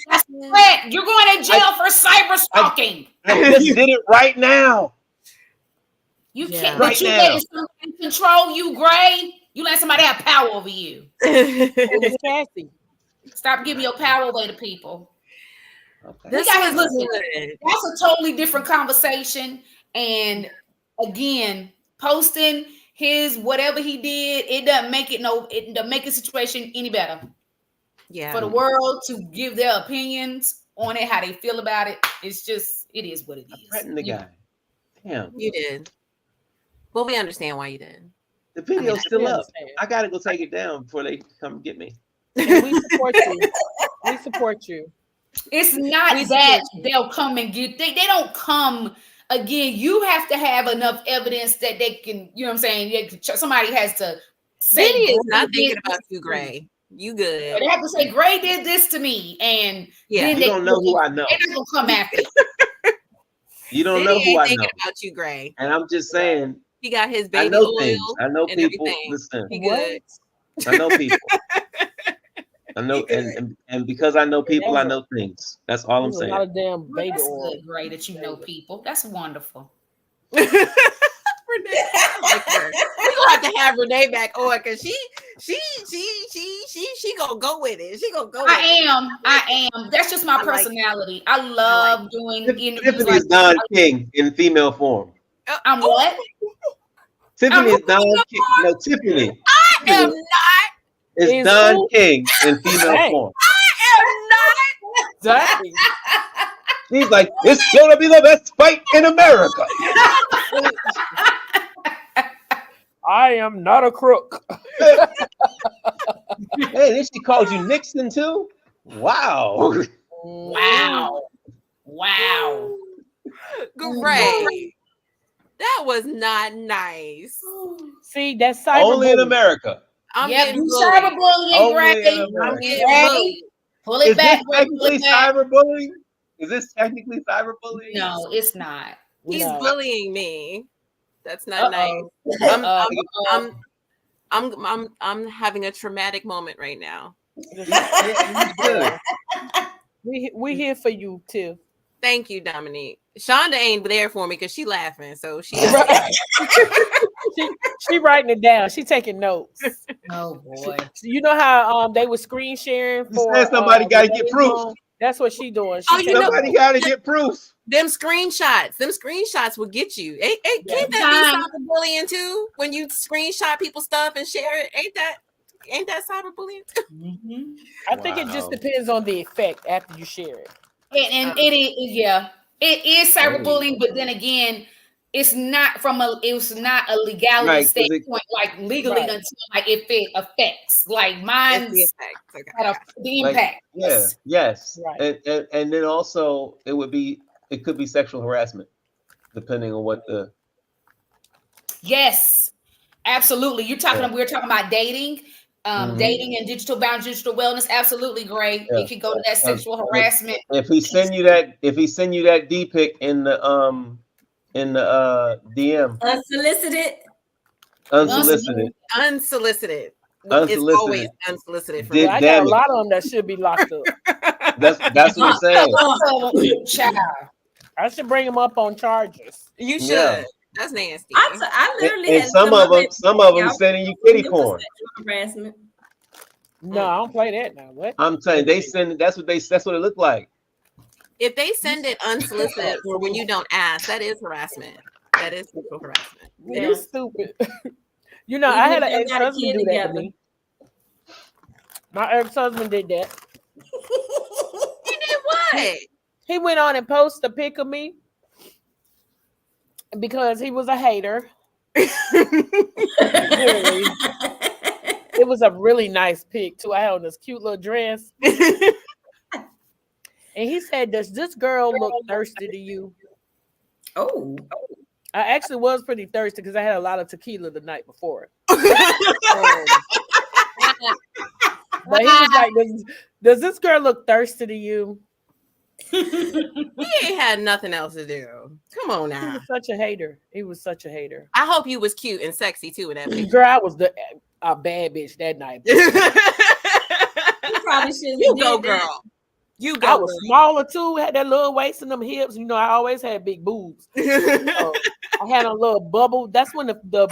That's a threat. You're going to jail for cyber stalking.
I just did it right now.
You can't. But you let somebody control you, Gray. You let somebody have power over you. Stop giving your power away to people. Okay. That's a totally different conversation. And again, posting his whatever he did, it doesn't make the situation any better. Yeah. For the world to give their opinions on it, how they feel about it, it is what it is.
Threatened the guy. Damn.
You did. Well, we understand why you did.
The video's still up. I gotta go take it down before they come get me.
And we support you. We support you.
It's not that they'll come and get. They don't come. Again, you have to have enough evidence that they can, you know what I'm saying? Somebody has to say.
Diddy is not thinking about you, Gray. You good.
They have to say, Gray did this to me. And
then you don't know who I know.
They're not going to come after you.
You don't know who I know.
Thinking about you, Gray.
And I'm just saying.
He got his baby oil.
I know people.
Everything.
Listen.
He good.
I know people. I know, and because I know people, I know things. That's all I'm saying.
A lot of damn baby oil.
Great that you know people. That's wonderful.
Renee, like her. We gonna have to have Renee back on because she gonna go with it. She gonna go.
I am. That's just my personality. I love doing interviews.
Tiffany is Don King in female form.
I'm what?
Tiffany is Don King. No, Tiffany.
I am not.
It's Don King in female form.
I am not.
She's like, it's gonna be the best fight in America.
I am not a crook.
Hey, then she called you Nixon too? Wow.
Great. That was not nice.
See, that's cyberbullying.
Only in America.
I'm
you cyberbullying, Gray.
I'm getting bullied.
Pull it back.
Technically cyberbullying? Is this technically cyberbullying?
No, it's not.
He's bullying me. That's not nice. I'm having a traumatic moment right now.
We here for you too.
Thank you, Dominique. Shonda ain't there for me because she laughing, so she
she writing it down. She taking notes.
Oh boy!
You know how they were screen sharing for
somebody got to get proof.
That's what she doing.
Somebody got to get proof.
Them screenshots will get you. Can't that be cyberbullying too? When you screenshot people's stuff and share it, ain't that cyberbullying too?
Mm-hmm. I think it just depends on the effect after you share it.
And it is cyberbullying, but then again, it's not a legality standpoint, like legally until like if it affects, like mine had the impact.
Yes. Right. And then also it could be sexual harassment, depending on what the.
Yes, absolutely. We're talking about dating. Dating and digital wellness, absolutely great. It could go to that sexual harassment.
If he send you that D pic in the DM, unsolicited.
It's always unsolicited.
I got a lot of them that should be locked up.
That's what I'm saying.
Child.
I should bring them up on charges.
You should. Yeah. That's nasty.
I literally
and some of them sending you kitty porn.
Harassment.
No, I don't play that now. What?
I'm telling you, that's what it looked like.
If they send it unsolicited or when you don't ask, that is harassment. That is sexual harassment.
You're stupid. You know, I had an ex-husband do that to me. My ex-husband did that.
He did what?
He went on and posted a pic of me because he was a hater. Really. It was a really nice pic too. I had on this cute little dress. And he said, "Does this girl look thirsty to you?"
Oh.
I actually was pretty thirsty because I had a lot of tequila the night before. But he was like, does this girl look thirsty to you?
He ain't had nothing else to do. Come on now.
He was such a hater.
I hope you was cute and sexy too in that picture.
Girl, I was a bad bitch that night.
You probably shouldn't.
You go, girl. You go.
I was smaller too. Had that little waist and them hips. You know, I always had big boobs. I had a little bubble. That's when the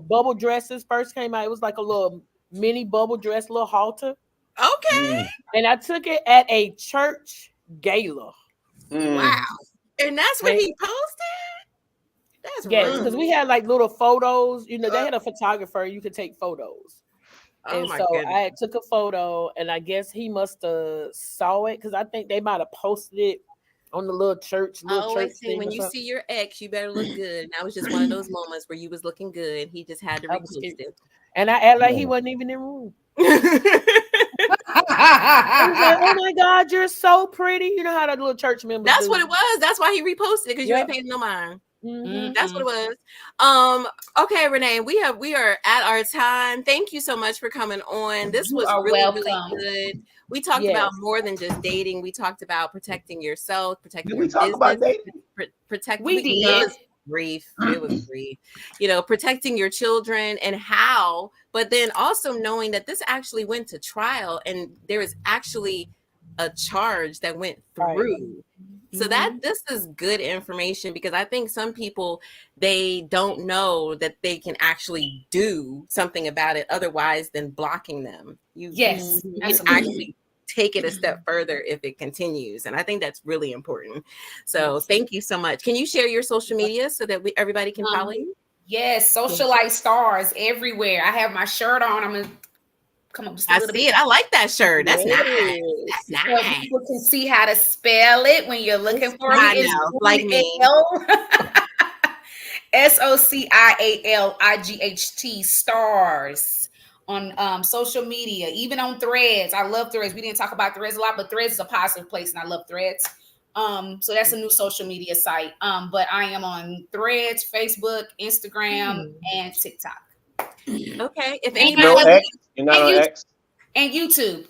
bubble dresses first came out. It was like a little mini bubble dress, little halter.
Okay.
And I took it at a church gala.
Wow. And that's what he posted? That's
because we had like little photos. You know, they had a photographer. You could take photos. And so goodness. I took a photo, and I guess he must have saw it because I think they might have posted it on the little church.
I always say when you see your ex, you better look good. And that was just one of those moments where you was looking good. He just had to repost it.
And I act like he wasn't even in the room. I was like, "Oh my God, you're so pretty!" You know how that little church member.
That's what it was. That's why he reposted it because you ain't paying no mind. Mm-hmm. That's what it was. Okay, Renee, we are at our time. Thank you so much for coming on. This was really good. We talked about more than just dating. We talked about protecting yourself, protecting your business.
About dating?
We did. Brief. It was brief. You know, protecting your children and how, but then also knowing that this actually went to trial and there is actually a charge that went through. So that this is good information because I think some people, they don't know that they can actually do something about it otherwise than blocking them. You can actually take it a step further if it continues. And I think that's really important. So thank you so much. Can you share your social media so that everybody can follow you?
Yes, SociaLite stars everywhere. I have my shirt on. I'm gonna come up just a little bit.
I see it. I like that shirt. That's nice. That's nice.
So people can see how to spell it when you're looking for me.
It's like me.
SociaLight stars on social media, even on Threads. I love Threads. We didn't talk about Threads a lot, but Threads is a positive place, and I love Threads. So that's a new social media site. But I am on Threads, Facebook, Instagram, and TikTok.
Okay. If
anybody, you're not on X
and YouTube.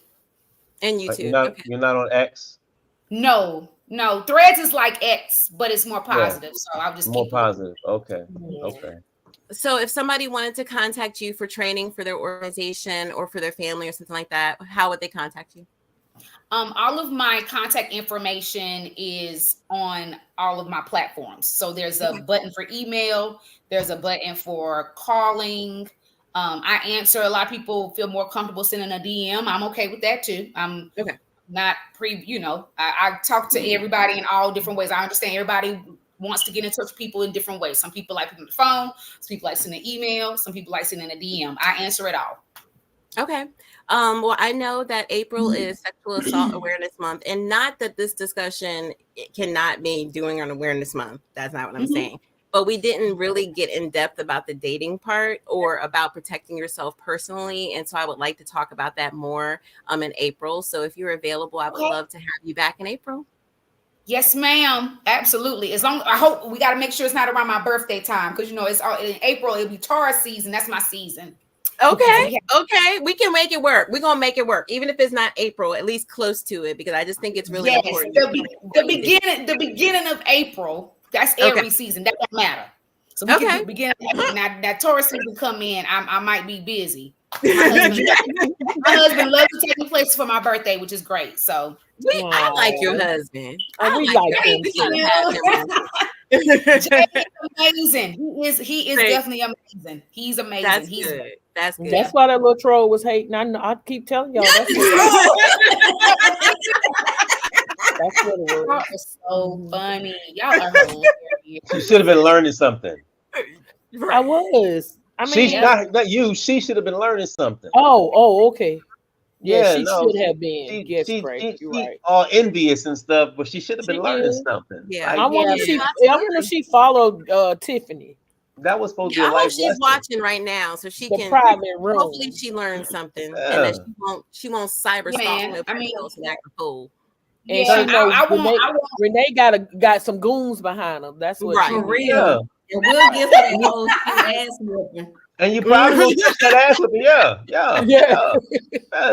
And YouTube.
You're not on X.
No. Threads is like X, but it's more positive. Yeah. So I'll just
more positive. Okay.
So if somebody wanted to contact you for training for their organization or for their family or something like that, how would they contact you?
All of my contact information is on all of my platforms. So there's a button for email. There's a button for calling. I answer. A lot of people feel more comfortable sending a DM. I'm okay with that too. I'm not I talk to everybody in all different ways. I understand everybody wants to get in touch with people in different ways. Some people like picking up the phone. Some people like sending an email. Some people like sending a DM. I answer it all.
Okay. Well, I know that April is Sexual Assault Awareness Month, and not that this discussion cannot be doing an awareness month. That's not what I'm saying. But we didn't really get in depth about the dating part or about protecting yourself personally. And so I would like to talk about that more in April. So if you're available, I would love to have you back in April.
Yes, ma'am. Absolutely. As long I hope we got to make sure it's not around my birthday time, because it's all in April. It'll be Taurus season. That's my season.
Okay. We can make it work. We're gonna make it work, even if it's not April, at least close to it, because I just think it's really important.
The beginning of April. That's every season. That don't matter. So we can begin. Now Taurus season come in. I might be busy. My husband loves to take me places for my birthday, which is great. So
I like your husband.
We like him.
Jay is amazing. He is definitely amazing. He's amazing.
That's good. That's good.
That's why that little troll was hating. I keep telling y'all. That's what it was.
That's so funny. Y'all are hilarious.
She should have been learning something.
I was. I mean,
she's not you. She should have been learning something.
Oh, okay. Yeah, she
should
have been. Yes, Craig, you're right.
All envious and stuff, but she should have been learning something.
Yeah,
I wonder if she followed Tiffany.
That was supposed to be a
life lesson. She's watching right now, so she can hopefully she learns something, and that she won't cyber stalk nobody else and act a fool.
And she knows Renee got some goons behind them. That's what
for real. And we'll give her that whole ass whooping.
And you probably will get that ass whooping. Yeah.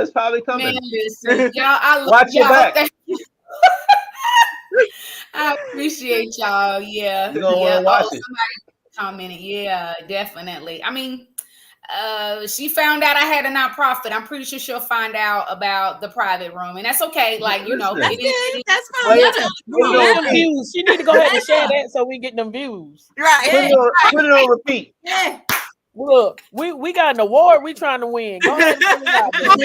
It's probably coming.
Man, y'all,
watch your back.
I appreciate y'all. Yeah.
You're gonna want to watch it.
Commented. Yeah, definitely. I mean, she found out I had a nonprofit. I'm pretty sure she'll find out about the private room, and that's okay. Like,
that's fine.
Views. She need to go ahead and share that so we get them views.
Right.
Put it on repeat.
Yeah.
Look, we got an award we trying to win. Go ahead and put it out there. Hey,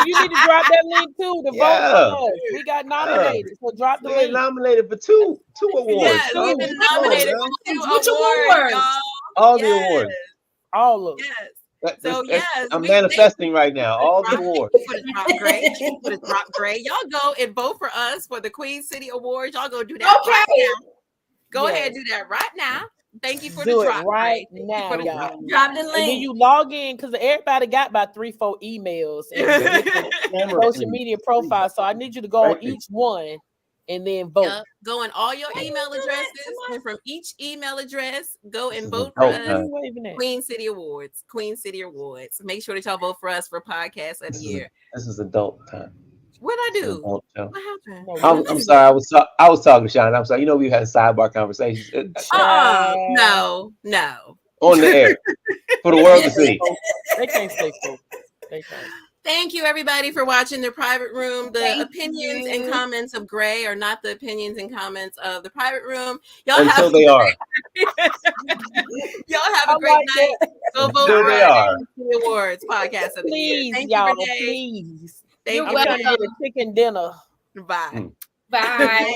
you need to drop that link too to vote for us. We got nominated, so drop the link.
Nominated for two awards.
Yes, we've been nominated for two awards.
All the awards.
All of them.
Yes.
I'm manifesting right now. All the awards.
Put a drop Gray. Y'all go and vote for us for the Queen City Awards. Y'all go do that right now. Go ahead and do that right now. Thank you for the drop
right now, y'all.
Drop the link.
And then you log in, because everybody got about 3-4 emails and social media profiles. So I need you to go on each one and then vote.
Go in all your email addresses, and from each email address, go and vote for us. Queen City Awards. Make sure that y'all vote for us for Podcast of the Year.
This is adult time.
What'd I do? What happened?
I'm sorry. I was talking to Sean. I'm sorry. We had sidebar conversations.
No.
On the air for the world to see.
They can't stay focused. They can't.
Thank you, everybody, for watching the private room. The opinions and comments of Gray are not the opinions and comments of the private room.
Until they are.
Y'all have a great night. Go vote for the Awards Podcast of the Year.
Thank you, Renee. Please.
Thank you.
I'm trying to get a chicken dinner.
Bye.
Bye.